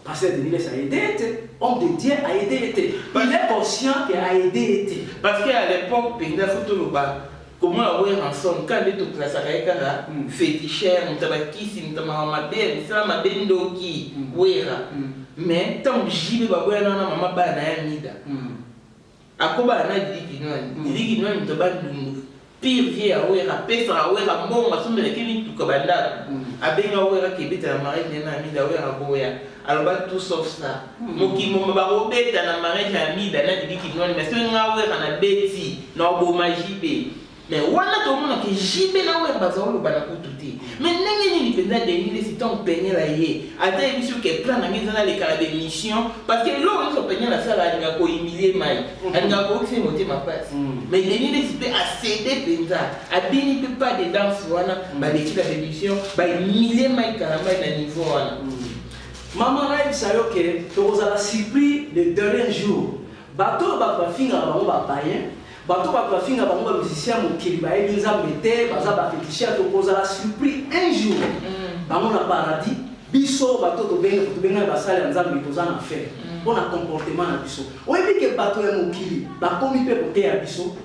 Pasteur de Nilesi a aidé, homme de Dieu a aidé. Il est conscient qu'il a aidé. Parce qu'à l'époque, il y a comment avoir ensemble quand les tout classe à féticheur, mutabakisi, mutamamabé, mutamamabé ndoki, wera. Mais tant j'y vais voir na maman ba na mida. Akoba na digi non mutabandungu. Pire vie à wera, pesa à wera, bon, à son de l'équipe tout kabanda. Abenga wera qui bête la marée na mida wera boya. Alors tout sauf ça. Moki mo ba robeta na marée na mida na digi non mais c'est nga wera na beti, na bo majibe. Mais wana to mona ke jibe na wera bazalo bana kututi. Mais ndenge ni penda de ni si ton peigner la ye. Ata emission ke plan na ngeza na les cas de mission parce que là on se peigner la sala nga ko humilier mai. Nga ko fait monter ma place. Mais Denis ne peut accéder penda. Abini peut pas de danse wana ba l'équipe de mission ba humilier mai karamba na niveau wana. Maman Raïb sayo que tu as surpris le dernier jour. Bateau ba finga ba païen. Bateau ba finga ba musicien mokili ba elinza mete baza ba féticheur to kozala surpris un jour. Bango na paradis biso bateau to benga ba sala nzambe tozana faire. Bona comportement na biso. Oyebi ke bateau ya mokili ba komi pe kote ya biso.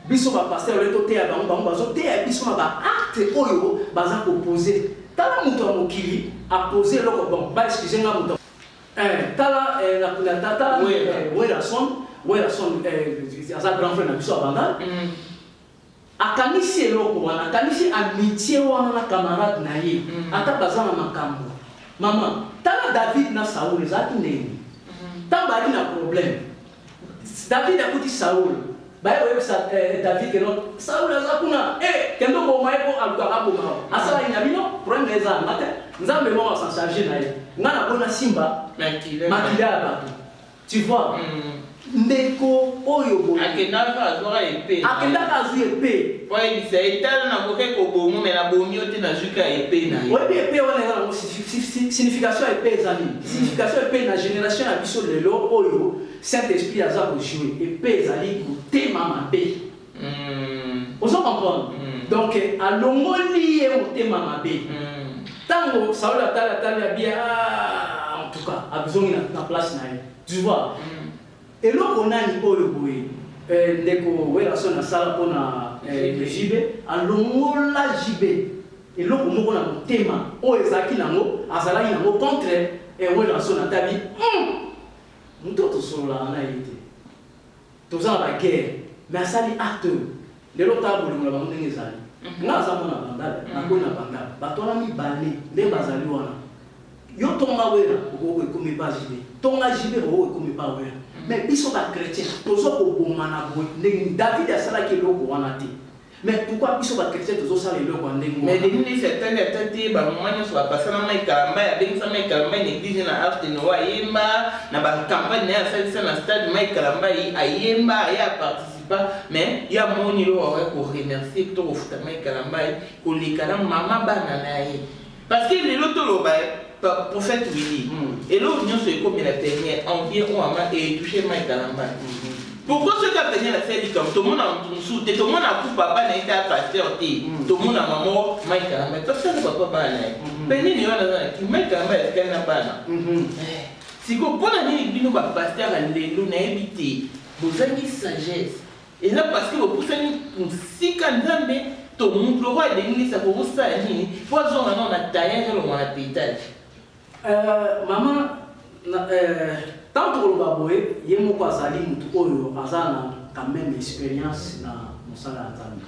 Biso ba pasteur le to te ya bango bazo te ya biso na ba acte oyo baza proposer. Tala muto ya mokili a poser loko bon ba excuser nga muto. Tala na tata wera son aza grand frère na biso abanda akanisi eloko wana akanisi amitié wana na camarade na ye ata baza na makambo mama tala David na Saul ezalaki ndenge ntango bali na problème David akuti Saul baye oyebisa David keno Saul aza kuna kendo boma ye po alukaka boma asala ina bino problème eza ngate nzambe moko asan chargé na ye nga na bona simba makila ya bato tu vois ndeko oyo boye akendaka azwaka epée akendaka azwi epée oyebisa etala na koke kobomo me na bomi ote nazwika epée na ye oyebi epée wana eza nango signification ya epée eza nini signification ya epée na génération ya biso lelo oyo saint esprit aza kojoue epée ezali motema mabe ozo comprendre donc alongoli ye motema mabe ntango Saul atali abia en tout cas abizongi na place na ye tu vois eloko nani oyo boye ndeko wera so na sala pona jibe alongola jibe eloko moko na motema oyo ezalaki nango azalaki nango contre wera so na tabi muto tosolola na ye te toza na baguerre mais asali acte lelo tabolingola bango ndenge ezali nga aza mona bandala nakoi na bandala bato wana mibale nde bazali wana yo tonga wera okoko ekomi ba jibe tonga jibe okoko ekomi ba wera mais biso ba chrétien tozo koboma na boye ndenge David asalaki eloko wana te mais pourquoi biso ba chrétien tozo sala eloko wana ndenge mais Denis ne s'attendait à tenter ba moment nyonso ba passer na mai kalamba ya bengi sa mai kalamba na église na Arche de Noa yemba na ba campagne na salisa na stade mai kalamba ayemba ya participa mais ya moni lo wa ko remercier to ofuta mai kalamba ko likana mama bana na ye parce que le loto lo ba prophète Willy et l'autre nous se comme la dernière en vient on a touché mai kalamba pourquoi ce qu'a tenu la scène comme tout le monde a tout le monde a tout papa n'a été pasteur tout le monde a maman mai kalamba tout ça papa bana peni ni wana qui mai kalamba est qu'elle n'a pas si ko pona ni bino ba pasteur à lelo na habité vous avez sagesse et là parce que vous poussez une si kanzambe to monde le roi de l'église ça pour ça ni poison on a taillé le on a pétage maman tant que le baboye ye moko azali mutu oyo azana quand même expérience na mosala nzambe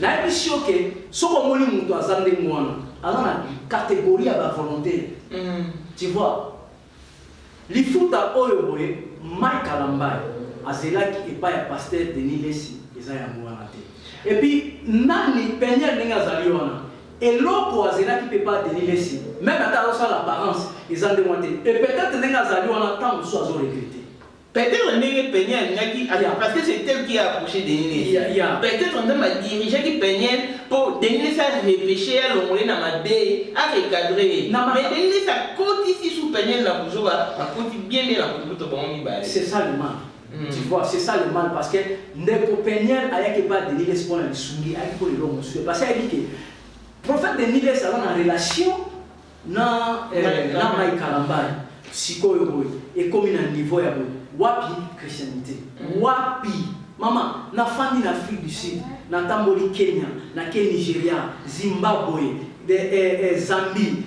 na ebisio ke soko moli mutu azande mwana azana catégorie ya ba volonté tu vois lifuta oyo boye mai kalamba azelaki epai ya pasteur Denis Lesi eza yango wana te. Et puis nani peniel ndenge azali wana eloko azelaki mpe pa Denis Lesi même ata azosala l'apparence eza ndenge wana te. Et peut-être ndenge azali wana ntango mosusu azoregrete. Peut-être Ndenge Peniel, parce que c'est elle qui a approché Denis. Peut-être on a dirigé qui Peniel pour Denis a repêché à l'onglet dans ma baie, à recadrer. Mais Denis a côté ici sous Peniel la bougeotte, a côté bien la bougeotte au bon niveau. C'est ça le mal. Tu vois, c'est ça le mal parce que Ndeko Peniel a yaki pas Denis Les pour la sungi, a pour le long parce qu'il dit que prophète Denis Les a une relation na Mike Kalambay, sikoyo boy et comme un niveau ya boy. Wapi Christianité, wapi maman na fandi na Afrique du Sud, na tamboli Kenya, na Nigeria, Zimbabwe, Zambie,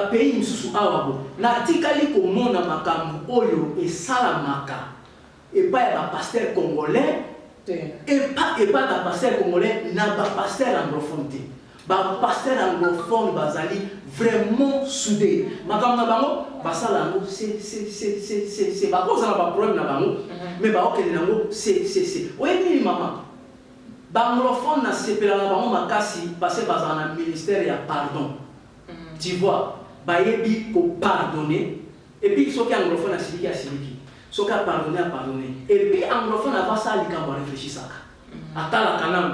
pays misusu awabo. Na tikali komona makambu oyo esalamaka. Et pas ya pasteur congolais, et pas da pasteur congolais na ba pasteur anglophone. Ba pasteur anglophone bazali vraiment soudé. Makambu na bango basala ngo c'est ba cause na ba problème na bango mais ba okende nango c'est oyebi maman ba anglophone na sepela na bango makasi parce que bazala na ministère ya pardon. Tu vois ba yebi ko pardonner et puis soki anglophone na siliki soki pardonner et puis anglophone na basa likambo réfléchir saka atala kanam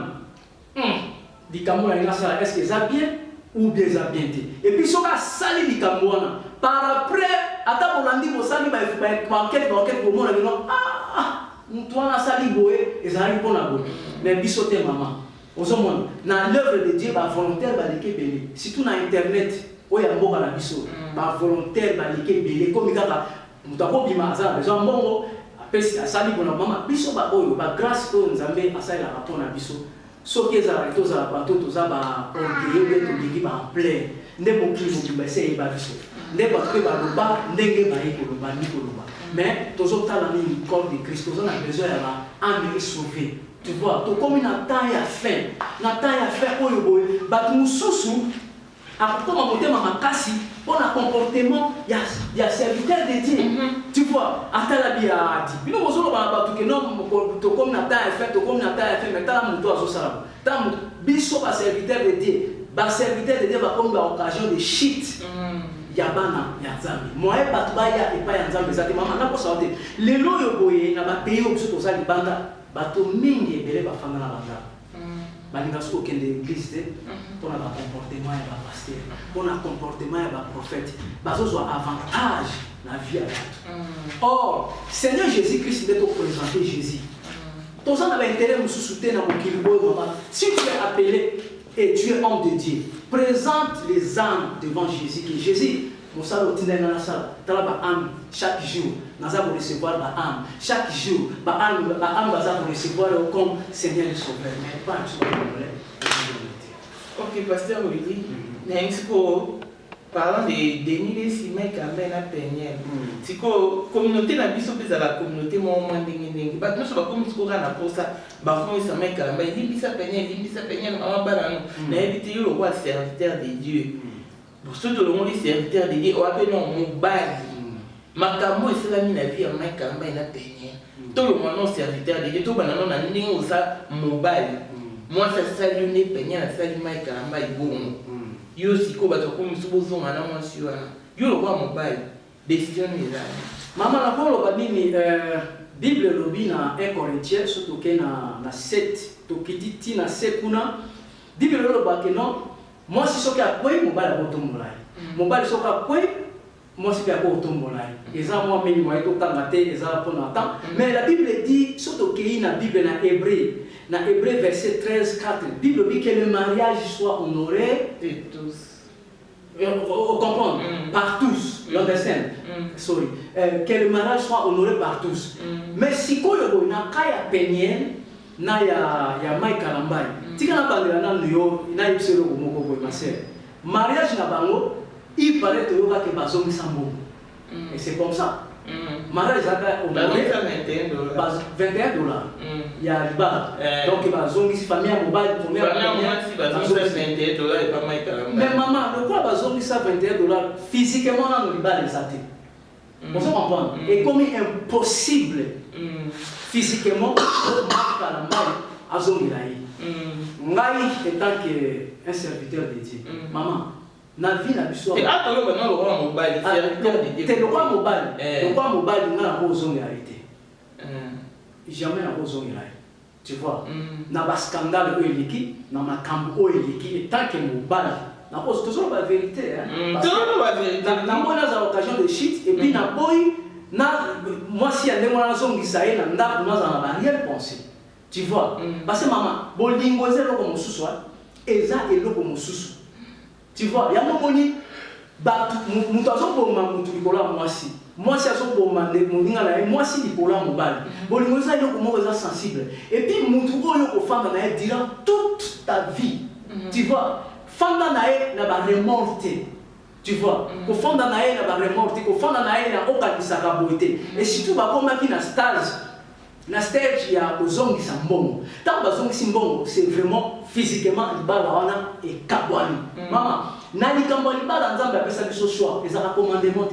likambo na ngasa est-ce que ça bien ou bien ça bien et puis soka sali likambo wana par après ata bolandi bosali ba enquête pour mona non mtu wana sali boye ezali pona boye mais biso te maman ozomona na l'œuvre de Dieu ba volontaire ba leke belé surtout na internet oya mboka na biso ba volontaire ba leke belé comme kaka mutu akobima aza besoin mbongo apesi asali bona mama biso ba oyo ba grâce to nzambe asali la rapport na biso soki ezala tozala bato toza ba orgueilleux mpe tolingi ba en plein nde mokili mobimba ese eyeba biso nde bato mpe baloba ndenge baye koloba ni koloba mais tozotala nini corps de Christ toza na besoin ya ba ame sauvé. Tu vois tokomi na temps ya fin oyo boye bato mosusu akokoma motema makasi mpona comportement ya serviteur de Dieu. Tu vois atala biya adi bino bozoloba na bato ke non tokomi na temps ya fin mais tala moto azosala ntango biso baserviteur de Dieu bakomi baoccasion de shit ya bana ya nzambe moye bato baya epai ya nzambe eza te mama nakosawa te lelo oyo boye na bapays oyo biso toza libanda bato mingi ebele bafanda na banda balinga soki okende église te mpona bacomportement ya bapasteur mpona comportement ya baprophète bazozwa avantage na vie ya bato. Or Seigneur Jésus-Christ nde toprésente Jésus toza na baintérêt mosusu te na mokili boyo mama si tu es appelé et tu es homme de Dieu présente les âmes devant Jésus que Jésus mosala otindai na sala tala ba âme chaque jour naza ko recevoir ba âme chaque jour ba âme baza ko recevoir comme Seigneur et Sauveur mais pas sur le problème. Ok pasteur Olivier n'expo parlant de Denis Lesi mec ambe na Peniel siko communauté na biso peza la communauté mo ndenge ba no so ba comme siko kana posa ba fond sa mec ambe limbisa Peniel mama bana na éviter le roi serviteur de Dieu. Surtout le monde serviteur de Dieu, on appelle non mobile. Makambo et cela mis la vie en main quand même na Peniel. Tout le monde serviteur de Dieu, tout le monde a ningo ça mobile. Moi ça salue ne Peniel, ça salue main quand même bon. Yo siko bato comme subozo mana moi sur yo le roi mobile. Décision est là. Maman la polo ba nini Bible lobi na 1 Corinthiens surtout que na 7 to kititi na sekuna Bible loba que non moi si soki akwei mobali akotombolai mobali soki akwei moi si akotombolai eza moi meni moi tokanga te eza mpona temps mais la Bible dit surtout okei na Bible na Hébreu verset 13:4 Bible dit que le mariage soit honoré de tous. On comprend par tous. You understand? Sorry. Que le mariage soit honoré par tous. Mais si koyo na kaya Peniel na ya Mike Kalambay tika na bandela na yo na yipselo ko moko boy ma sœur mariage na bango il paraît que yoka ke bazongi sambo et c'est comme ça mariage aka au $21 ya libala donc bazongi si famille mobile première si bazongi $21 et pas Mike Kalambay mais maman le quoi bazongi ça $21 physiquement na libala ezate Vous comprenez? Et comme impossible physiquement, à Zongilaï. Ngai étant qu'un serviteur de Dieu. Maman, na vie na biso. Et attends, maintenant le roi mobile, serviteur de Dieu. C'est le roi mobile. Le roi mobile, il a un Zongilaï. Jamais un Zongilaï. Tu vois? Na ba scandale oeliki, na makambo oeliki, et tant que mobile. Na pose toujours la vérité. Toujours la vérité. Na moi na occasion de shit et puis na boy na moi si ande moi na Zongisaï na ndako na za na rien penser. Tu vois? Parce que maman, bolingo zelo comme sous eza eloko mosusu. Tu vois? Ya moni ba mutu azoboma mutu likola mwasi. Mwasi azoboma nde moninga na ye mwasi likola mobali. Bolingo zelo eloko moko eza sensible. Et puis mutu oyo ko fanda na ye durant toute ta vie. Tu vois? Fanda na ye na ba remorte. Tu vois? Ko fanda na ye na ba remorte, ko fanda na ye na okabisaka boité. Et surtout ba komaki na stage. La stage, il y a aux ongles qui sont bons. Tant que les ongles qui sont bons, c'est vraiment physiquement le bal et kabwani. Maman, nani kabwani bal ensemble après ça du choix. Ils ont commandement.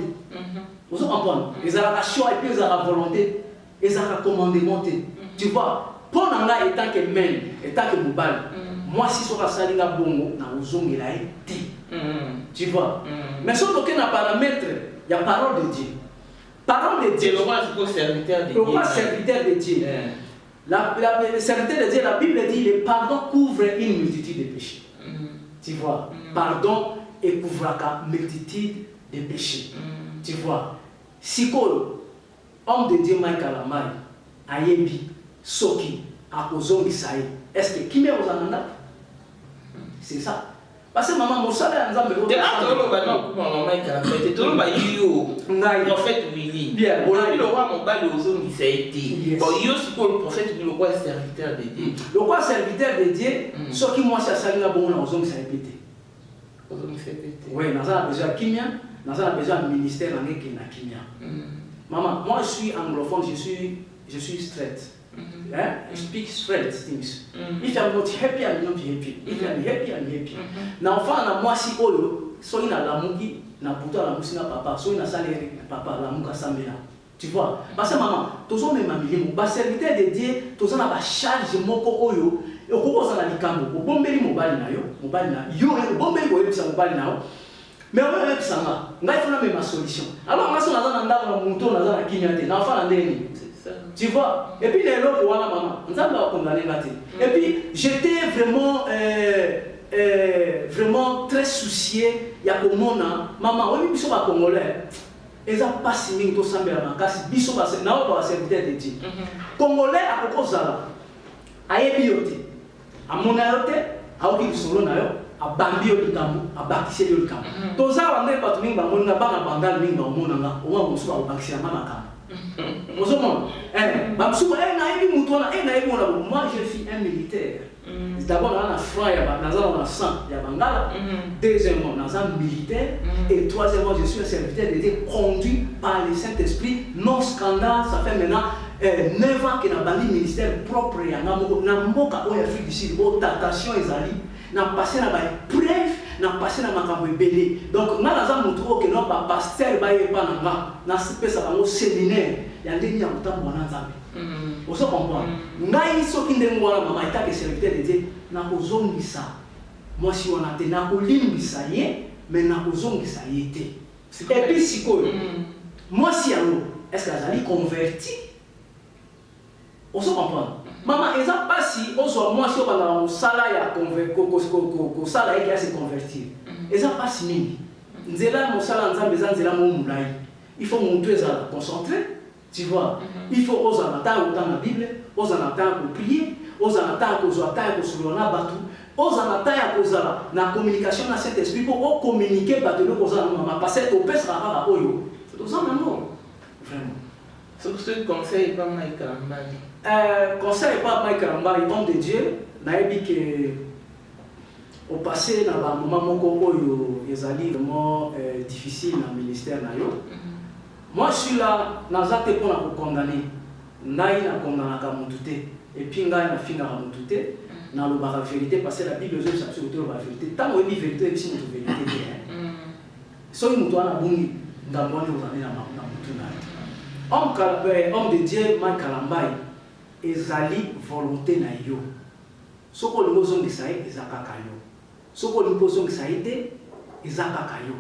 Vous comprenez? Ils ont la choix et puis ils ont la volonté. Ils ont la commandement. Tu vois? Pour nanga étant que men, étant que mobile. Moi si sur la salle na bongo na aux ongles là été. Tu vois? Mais sur aucun paramètre, il y a parole de Dieu. Parole de Dieu. Le roi serviteur de Dieu. Le roi serviteur de Dieu. Le serviteur de Dieu, la Bible dit le pardon couvre une multitude de péchés. Tu vois? Pardon et couvre une multitude de péchés. Tu vois? Si homme de Dieu Mike Alamai, Ayebi, Soki, Akozong Isaïe, est-ce que qui met aux ananda? C'est ça. Parce que maman, mon salaire est en train de faire. Le prophète Willy. Bien. Le roi mobile aux hommes, ça a été. Bon, il y a aussi le prophète, le roi serviteur de Dieu. Le roi serviteur de Dieu, ce qui moi, ça a bon, aux hommes, ça a répété. Aux hommes, ça a répété. Oui, nous avons besoin de Kimia, nous avons besoin de ministère dans lequel na Kimia. Maman, moi, je suis anglophone, je suis straight. I speak straight things. If I'm not happy, I'm not happy. If I'm happy, I'm happy. Na enfant na moi si oyo, so ina la muki na puto la musi na papa, so ina salaire papa la muka samela. Tu vois? Parce que maman, tozo me mamili ba serviteur de Dieu, tozo na ba charge moko oyo, okoko za na likambo, obombeli mobali na yo yo obombeli ko yebisa mobali na yo. Mais on va episa nga, ngai fona me ma solution. Alors nga so na za na ndako na muto na za na kinya te, na enfant na ndeni. Tu vois? Et puis les lots, voilà maman, nous avons condamné la tête. Et puis j'étais vraiment, vraiment très soucié. Il y a comme maman, oui, biso ba congolais. Ils n'ont pas signé tout ça, mais la casse, biso ba c'est n'a pas serviteur de Dieu. Congolais à Koko Zala, à Ebiote, à Monayote, à Oki Solo Nayo, à Bambio du Camou, à Bakissé du Camou. Tout ça, on n'est pas tout le monde, on n'a pas bandal, on a on soit au Bakissé à Mamaka. Moi je suis un militaire. D'abord, on a franc, on a sang, il y a Bangala. Deuxièmement, on a un militaire. Et troisièmement, je suis un serviteur de Dieu conduit par le Saint-Esprit. Non scandale, ça fait maintenant 9 ans qu'il y a un ministère propre. Il y a un Afrique du Sud, attention, ils ont passé dans les preuves. Na passé na makambo ebele. Donc na za mutu o ke no ba pasteur ba ye pa na nga na pesa bango séminaire ya ndeni ya mutambo na nzambe. On se comprend. Ngai soki ndengo wana mama itake serviteur de Dieu na kozongisa. Moi si on a te na kolimbisa ye mais na kozongisa ye te. Et puis sikoyo. Moi si allo est-ce que azali converti? On se comprend. Maman, ils n'ont pas si, moi si on a un salaire à salaire qui a se convertir. Ils n'ont pas si mini. Nzela mon salaire en besoin nzela mon moulay. Il faut monter ça concentrer, tu vois. Il faut oser attendre autant la Bible, oser attendre pour prier, oser attendre pour attendre pour se donner battu, oser attendre pour la communication dans cet esprit pour communiquer battu le cause maman parce que au pèse rara oyo. C'est tout ça maintenant. Vraiment. C'est pour ce conseil pas Mike Kalambani. Conseil pas Mike Kalambani, homme de Dieu, n'a dit que au passé dans un moment moko oyo ezali vraiment difficile dans le ministère na yo. Moi je suis là nazate pour na condamner. Nai na condamner ka mututé et puis ngai na finga ka mututé na lo ba vérité parce que la Bible nous dit absolument la vérité. Tant on dit vérité et puis c'est vérité. So mutu ana bungi ndamboni uzani na mutu na. homme de Dieu man Kalambai ezali volonté na yo soko lingo zongisa ye ezakaka yo soko lingo zongisa ye te ezakaka yo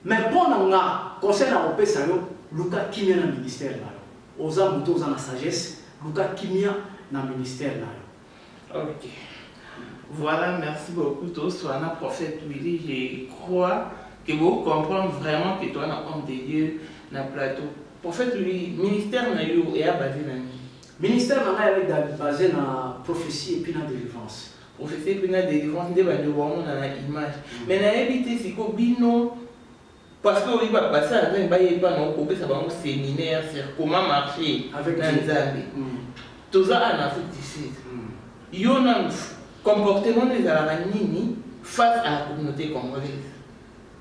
mais mpona nga conseil na kopesa yo luka kimia na ministère na yo oza moto oza na sagesse luka kimia na ministère na yo. Ok, voilà, merci beaucoup Toswana prophète Willy. Je crois que vous comprenez vraiment que toi, un homme de Dieu, na plateau. Prophète Willy, ministère na yo est basé na ministère na nga est basé na prophétie et puis na délivrance. Prophétie et puis na délivrance nde bande vraiment na image. Mais na éviter siko bino parce que on va passer à un bail pas non ça va un séminaire sur comment marcher avec dans Zambie. Tout ça en Afrique du Sud. Il y a un comportement des Aranini face à la communauté congolaise.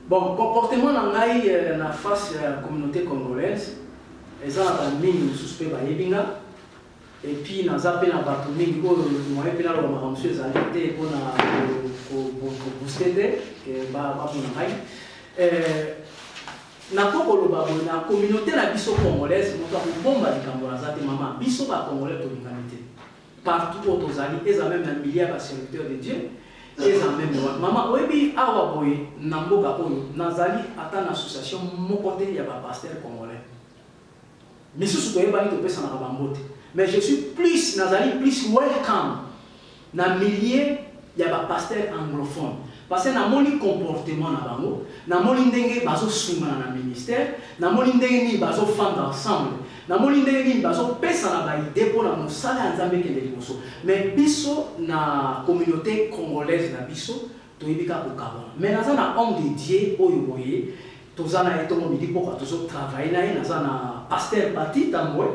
Bon, comportement na face à la communauté congolaise, ils ont un mini suspect Bayebinga. Et puis, dans un peu de bateau, nous avons un monsieur Zalité pour booster. Na communauté na biso congolaise, nous avons bomba de Cambodge, maman, biso ba congolais to l'humanité. Partout où tu as ils ont même un milliard de serviteurs de Dieu. Ils ont même maman, oui, awa boy, namboka oyo, nazali ata une association mon côté ya ba pasteur congolais. Mais ce que tu as dit, tu na bambote. Mais je suis plus nazali plus welcome na milliers ya ba pasteur anglophone. Parce que na moni comportement na bango, na moni ndenge bazo sunga na ministère, na moni ndenge ni bazo fanda ensemble, na moni ndenge ni bazo pesa na ba idée pour la mosala nzambe ke liboso. Mais biso na communauté congolaise na biso to yebika ko kabona. Mais naza na homme de Dieu oyo boye, tozana etongo midi poko tozo travailler na ye naza na pasteur Bati Tambwe.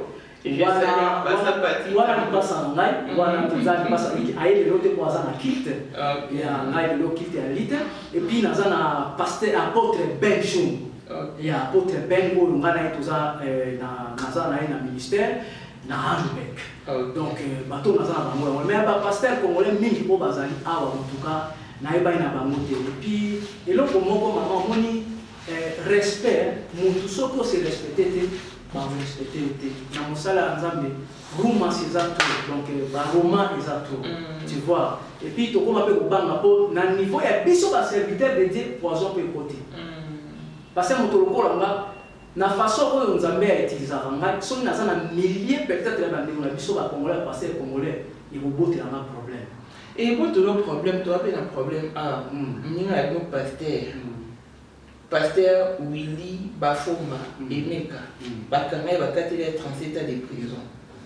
Voilà, passa ngai, voilà, tozali passa aye le lote pour azana kit. Ya ngai le kit ya lite et puis nazana pasteur apôtre Ben Chum. Ya apôtre Ben oyo ngana toza na nazana na ministère na Handbeck. Donc bato nazana bango mais ba pasteur congolais mingi po bazali awa en tout cas na eba na bango te et puis eloko moko maman moni respect mutu soko se respecter te ba respecter te na mosala nzambe Roma c'est ça tout donc ba Roma c'est ça tout tu vois et puis to koma pe ko banga po na niveau ya biso ba serviteur de Dieu poison pe côté parce que moto lokola nga na façon oyo nzambe a utilisé nga so na sana milliers peut-être la bande na biso ba congolais passer congolais et ko boter na problème et pour tout le problème toi pe na problème ninga avec nos pasteurs pasteur Willy Bafoma Emeka bakanga bakati les 37 ans de prison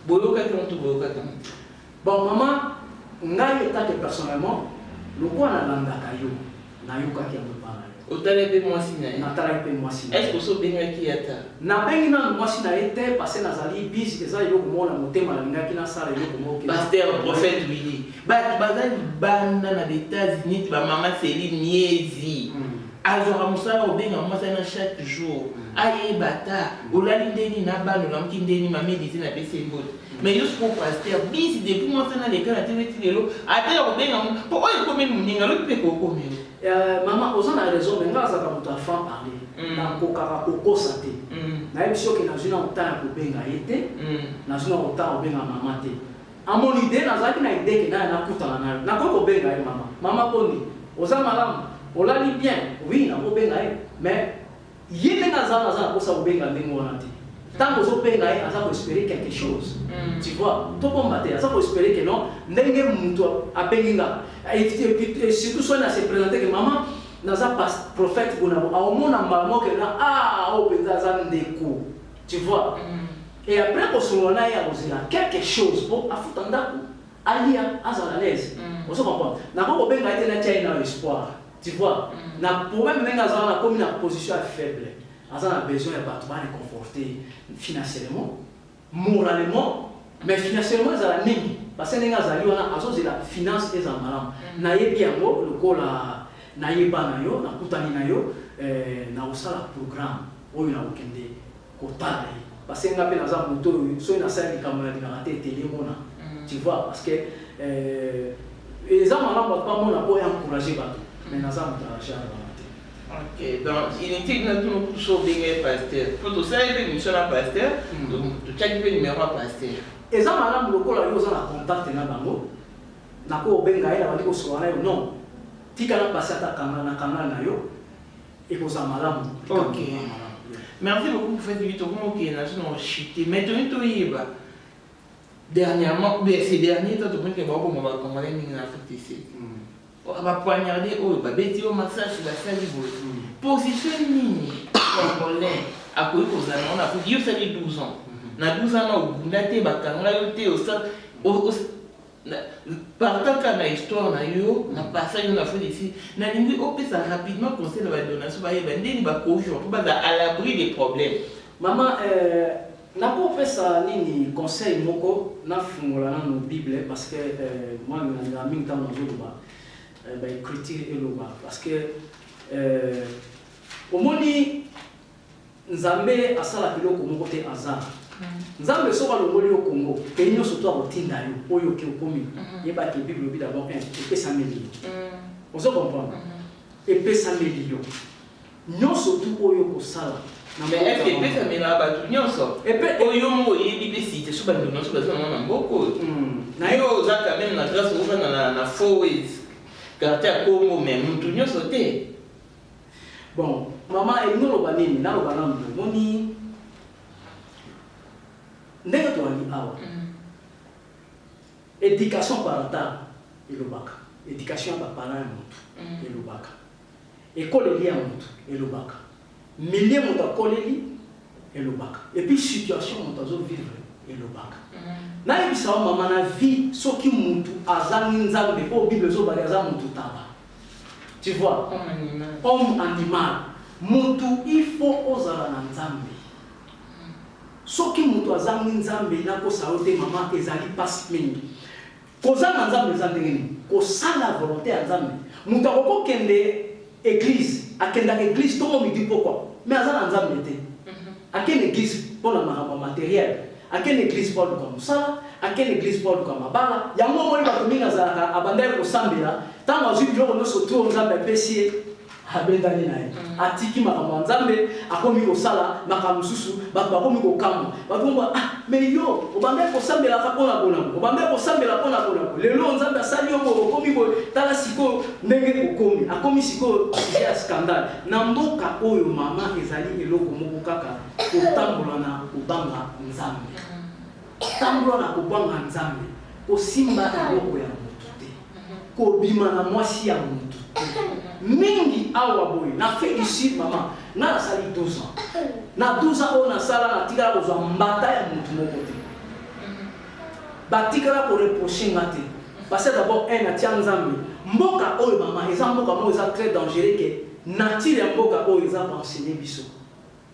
boloka tout boloka tout bon maman ngai état personnellement le quoi na landaka yo na yo ka ki ampa otale pe moi sina na tala pe moi sina est-ce que so benga ki ata na bengi na moi sina été passé na zali bis eza yo ko mona motema na ngaki na sala yo ko moke pasteur prophète Willy bazali banda na États-Unis ba maman Céline Miezi alors musala obenga mwasa na chaque jour aye bata olali ndeni na bano na mkindeni mamedisi na pese mbote mais jusqu'au pasteur bisi depuis mwasa na lekala teveti lelo atela obenga po oyo komeni muninga lo pe ko komeni maman ozana raison mais ngaza ka mutu afan parler na kokaka kokosa te na ebiso ke na zuna otana ko benga yete na zuna otana obenga mama te amoni idée na zaki na idée ke na kutana na ko benga ye mama poni oza malamu olali bien oui na kobenga ye mais yele na zana zana kosa kobenga ndenge wana te tant que obenga ye aza ko espérer quelque chose tu vois to bomba te aza ko espérer que non ndenge mutu abenga et surtout soit na se présenter que maman naza pas prophète bona au mona mbamo que na o penza za ndeko tu vois et après ko solona ya kozela quelque chose pour afutanda ko alia azala l'aise on se comprend na ko benga ete na tia na espoir. Tu vois, na problème même dans la commune en position faible, on a besoin de réconforter financièrement, moralement, mais financièrement ils ont nini parce que les gens ont la finance et en malam. Na yebi yango le kola na yeba na yo na kutani na yo na osala programme oyo na okende kotala parce que ngape na za moto so na sala kamera na raté télé mona. Tu vois parce que les gens malam pas mona pour encourager bato. Mais nous avons de l'argent. Ok, donc il était que nous tous bien pasteur. Pour tout ça, il y a une mission à pasteur, donc tu as un numéro à pasteur. Et ça, madame, le col a eu un contact dans le mot. Nako benga ila bandiko soana yo non. Tika na passer ta kamera na yo. Et pour ça, madame. Ok. Merci beaucoup pour faire du tout. Ok, nous avons chuté. Maintenant, tu y vas. Dernièrement, ces derniers temps, tu peux dire que on va commander une Afrique ici. On va poignarder, on va bêter au massage, la salle du boulot. Position mini, congolais, à quoi on a fait 12 ans. Na 12 ans, on a été au stade. Partant quand la histoire na yo, na passage na fait ici, na lingi opé ça rapidement conseil la donation ba yebande ba caution pour ba à l'abri des problèmes. Maman na ko pesa nini conseil moko na fungola na no Bible parce que moi na mingi temps nazo ba ba critique eloba parce que omoni nzambe asala biloko moko te hasard. Nzambe soka longoli au Congo, et nous surtout à Tinda yo, oyo ki okomi. Yeba ki Bible bi d'abord et pesa millions. On se comprend. Et pesa millions. Nous surtout oyo ko sala. Mais est-ce que pesa millions ba tout nyonso? Et pe oyo mo yebi be cité so ba ndona so ba na mboko. Na yo za quand même na grâce au na forest. Caractère Congo même tout nyonso te. Bon, maman et nous lo banini, na lo banam moni ndenge toali awa éducation parentale elobaka éducation ya baparent ya motu elobaka ekoleli ya motu elobaka milieu moto akoleli elobaka epuis situation moto azovivre elobaka nayebisa wa mama na vie soki motu azangi nzambe mpo bible ezobaki aza motu taba tu vois homme animal motu il faut ozala na nzambe soki mutu azangi nzambe na ko saote mama ezali passe mingi kozanga nzambe ezandengeni kosala volonté ya nzambe mutu akokende église akenda église to midi pourquoi mais azana nzambe te akende église pour la makambo matériel akende église pour le kamusala akende église pour le kamabala yango moi ba kominga zalaka abandai kosambela tango azwi biloko nyonso to nzambe apesi abendani naye atiki makambo nzambe akomi kosala makambo susu bato bakomi kokamba batomba mais yo obandai kosambela kapona bona obandai kosambela pona bona lelo nzambe asali yo okomi ko tala siko ndenge kokomi akomi siko ya scandale na mboka oyo mama ezali eloko moko kaka kotambola na kobanga nzambe tambola na kobanga nzambe kosimba eloko ya motu te kobima na mwasi ya motu mingi awa boy na fait ici maman na sali 12 ans na 12 ans on a sala na tika ko zwa mbata ya mutu moko te batika ko reprocher ngate parce que d'abord un atia nzambe mboka oyo maman eza mboka mo eza très dangereux que nature ya mboka oyo eza ba enseigner biso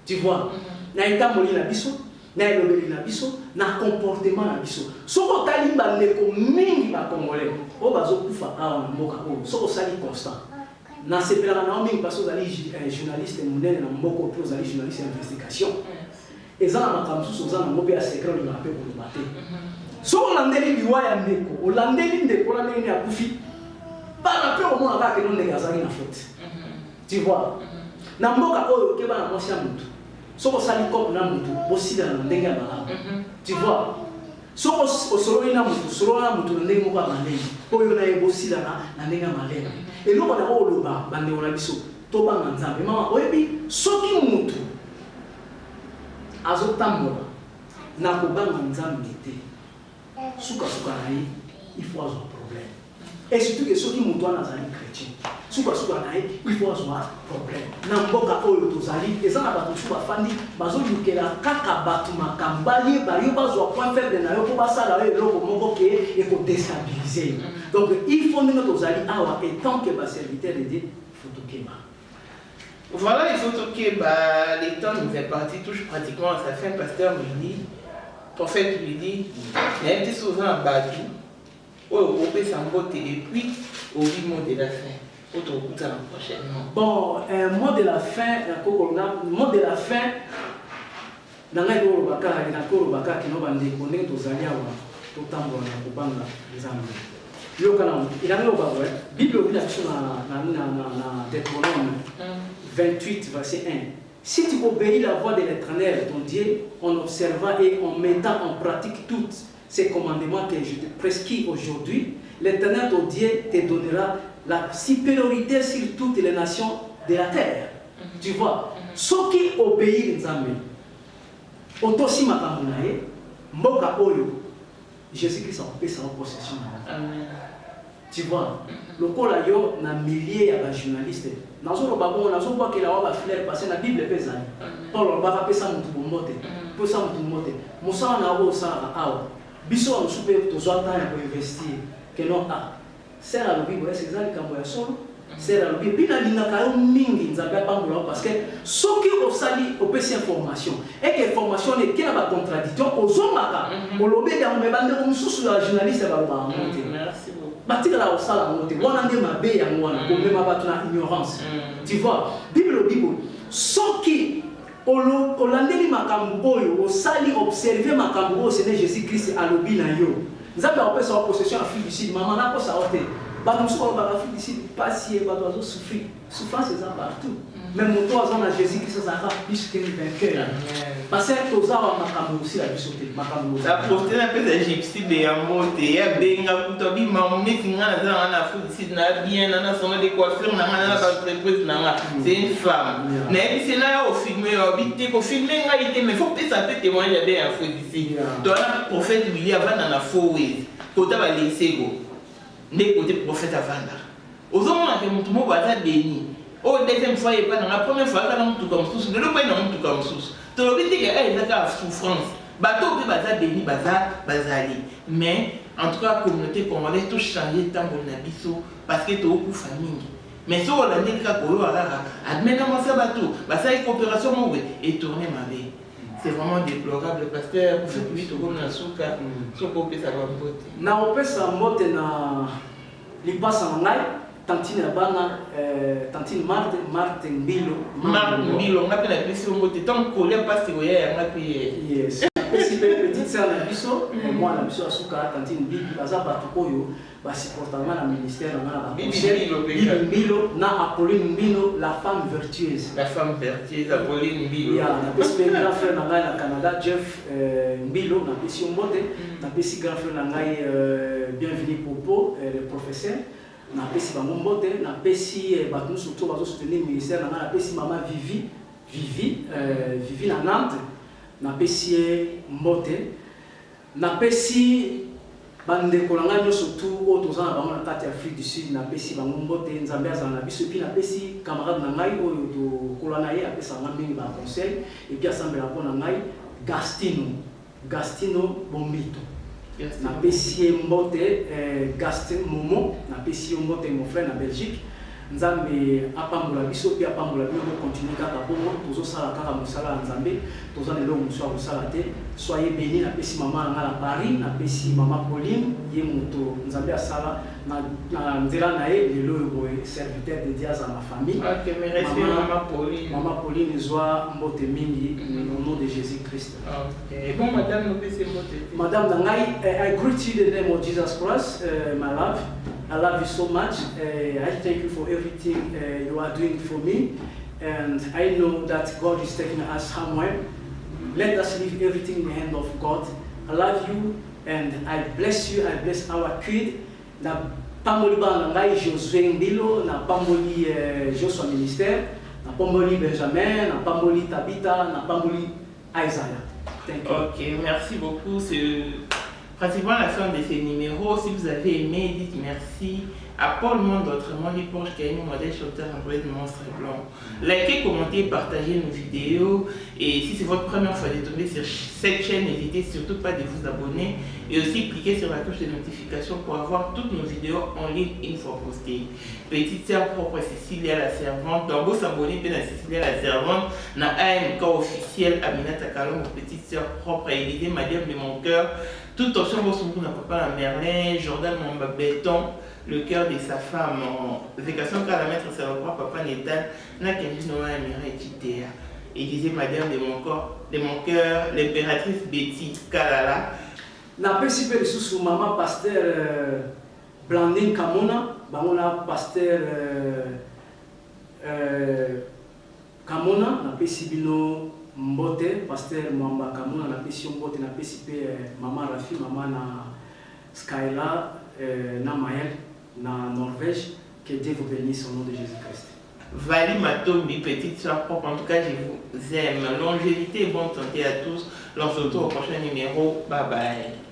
tu vois na etamboli na biso na elobeli na biso na comportement na biso soko tali bandeko mingi ba congolais o bazo kufa awa na mboka oyo soko sali constant na sepelaka na mingi parce que ozali journaliste monene na mboko mpe ozali journaliste d'investigation eza na makambo susu oza nango mpe ya secret olingaka mpe koloba te soko olandeli liwa ya ndeko olandeli ndeko olandeli nini akufi bana mpe omona kaka keno ndenge azalaki na faute tu vois na mboka oyo okeba na mwasi ya motu soko osali cope na motu bosilana na ndenge ya malamu tu vois soko osololi na motu solola na motu na ndenge moko ya malemi oyo na ye bosilana na ndenge ya malemi eloko na oloba bandeko na biso tobanga nzambe mama oyebi soki motu azotambola na kobanga nzambe te suka na ye il faut azwa problème et surtout que soki motu wana azali chrétien suka na ye il faut azwa problème na mboka oyo tozali eza na bato mosusu bafandi bazoyokela kaka bato makambo bayeba yo bazwa point faible na yo mpo basala yo eloko moko ke ekodestabilize donc il faut ndenge tozali awa et tant que baserviteur de Dieu faut tokeba. Voilà, il faut que les temps nous est parti, touche pratiquement à sa fin. Pasteur lui dit, prophète lui dit, il y a un petit souvent à Badou, au peut s'embotter et puis au mot de la fin. Autre coup, ça la prochaine. Bon, mot de la fin, mot de la fin, dans les Gorobaka, il y a un Gorobaka qui nous a dit qu'on est aux alliés, tout en bon, au Banga, les amis. Il a mis au bas, Bible obi na Deutéronome 28 verset 1. Si tu obéis la voix de l'Éternel, ton Dieu, en observant et en mettant en pratique tous ces commandements que je te prescris aujourd'hui, l'Éternel, ton Dieu, te donnera la supériorité sur toutes les nations de la terre. Tu vois, ceux qui obéissent Nzambe, autosi makambo na ye, mboka oyo, Jésus-Christ a fait sa possession. Amen. Tu vois, le col yo na milliers de journalistes. Nazo lo babo nazo kwa kila wa fleur parce na Bible pesa. Paul ba ka pesa mutu bombote. Pesa mutu mote. Musa na wo sa awa. Biso on super to zo ta ya ko investir. Que non a. Sera lo Bible c'est exact comme ya solo. Sera lo Bible bina linga ka yo mingi nzaba pambola parce que soki osali opesi information et que information ne kena ba contradiction ozomaka. Olobe ya mbebande ko mususu ya journaliste ba ba monter. Merci beaucoup. Batikala osala ngote wana nde mabe ya ngwana komema bato na ignorance. Tu vois, Bible soki olandeli makambo oyo osali observer makambo oyo Seigneur Jésus-Christ alobi na yo. Nzambe apesa wa possession ya Afrique du Sud, mama na kosa ote. Bato mosusu ba Afrique du Sud pasi bato azo souffrir. Souffrance est partout. Même moto azo na Jésus-Christ ça va plus que vainqueur. Parce que toza wa makambo aussi la bisote makambo. La protéine un peu égyptienne de yamote ya benga kutobi mamne kinga na Afrique du Sud na bien na son de coiffure na entreprise na c'est une femme. Mais c'est là au filmer habité ko filmer nga ité mais faut peut ça peut témoigner de Afrique du Sud. Toi le prophète William va na fowe. Kota ba laisser go. Ne côté prophète avanda. Ozomona ke mutu mo baza béni. Oh deuxième fois et pas dans la première fois quand on tout comme sous le point non tout comme sous. Tu le dis que elle est en souffrance. Bateau peut baza béni bazali. Mais en tout cas la communauté congolaise tout changer tant bon abisso parce que tu as beaucoup famille. Mais si on a dit que Kolo alara admet dans ça bateau, ça une coopération mauvais et tourner ma vie. C'est vraiment déplorable parce que pour faire plus de comme na souka, so ko pesa ba mbote. Na opesa mbote na lipasa ngai. Tantine Abana, Tantine Martin Mbilo. Martin Mbilo, on appelle la question de temps collé parce que on a payé. Yes. Si petite sœur la biso, moi la biso asuka Tantine Bibi, baza batukoyo, basi portement la ministère na la Mbilo, na Apolline Mbilo, la femme vertueuse. La femme vertueuse, Apolline Mbilo. Ya, na pesi grand frère na ngai na Canada, Jeff Mbilo, na pesi mbote, na pesi grand frère na ngai bienvenue Popo, le professeur. Na pesi bango mbote na pesi bato surtout bazo soutenir ministère na pesi mama Vivi na Nantes na pesi mbote na pesi bande kolanga nyo surtout o tozana bango na kati Afrique du Sud na pesi bango mbote nzambe azana na biso puis na pesi camarade na ngai oyo to kolana ye apesa nga mingi ba conseil et puis assemblée la na ngai Gastino Bombito. Na pesi mbote Gaston Momo na pesi mbote mon frère na Belgique nzambe apambola biso pe apambola bino ko continuer kaka bongo tozo sala kaka musala nzambe tozo lelo musala musala te soyez bénis na pesi maman na Paris na pesi maman Pauline ye moto nzambe asala na nzela na ye lelo boy serviteur de Diaz à ma famille. OK, mais respect maman Pauline zoa mbote mingi au nom de Jésus-Christ. OK. Bon madame no pesi mbote. Madame Dangai, I greet you in the name of Jesus Christ, my love. I love you so much. I thank you for everything you are doing for me. And I know that God is taking us somewhere. Let us leave everything in the hand of God. I love you and I bless you. I bless our kid. Na pamboli banangai Josué Mbilo, na pamboli Joshua Ministère, na pamboli Benjamin, na pamboli Tabitha, na pamboli Isaiah. Thank you. OK, merci beaucoup. C'est pratiquement la fin de ces numéros. Si vous avez aimé, dites merci à Paul Monde, autrement les Porsche, qui est un modèle chanteur envoyé de monstre blanc. Likez, commentez, partagez nos vidéos. Et si c'est votre première fois de tomber sur cette chaîne, n'hésitez surtout pas de vous abonner. Et aussi cliquez sur la cloche de notification pour avoir toutes nos vidéos en ligne une fois postées. Petite sœur propre Cécilia la servante. Donc vous s'abonnez bien à Cécilia la servante. Na AMK officiel Aminata Kalom, petite sœur propre à Élysée, Madame de mon cœur. Tout option vos souvenirs n'a pas la Merlin, Jordan Mamba Béton, le cœur de sa femme, Vécation car la maître c'est le roi papa Nétan, n'a qu'un jour Noël Mira et Chitéa. Élysée Madame de mon cœur, l'impératrice Betty Kalala. Na pesi pe sous maman pasteur Blandine Kamona, Bangona pasteur Kamona, na pesi bino Mbote, pasteur Mwamba Kamona, na pesi Mbote, na pesi pe maman Rafi, maman na Skyla, na Maël, na Norvège. Que Dieu vous bénisse au nom de Jésus-Christ. Vali Matombi, petite soeur propre, en tout cas je vous aime. Longévité et bonne santé à tous. On se retrouve au prochain numéro. Bye bye.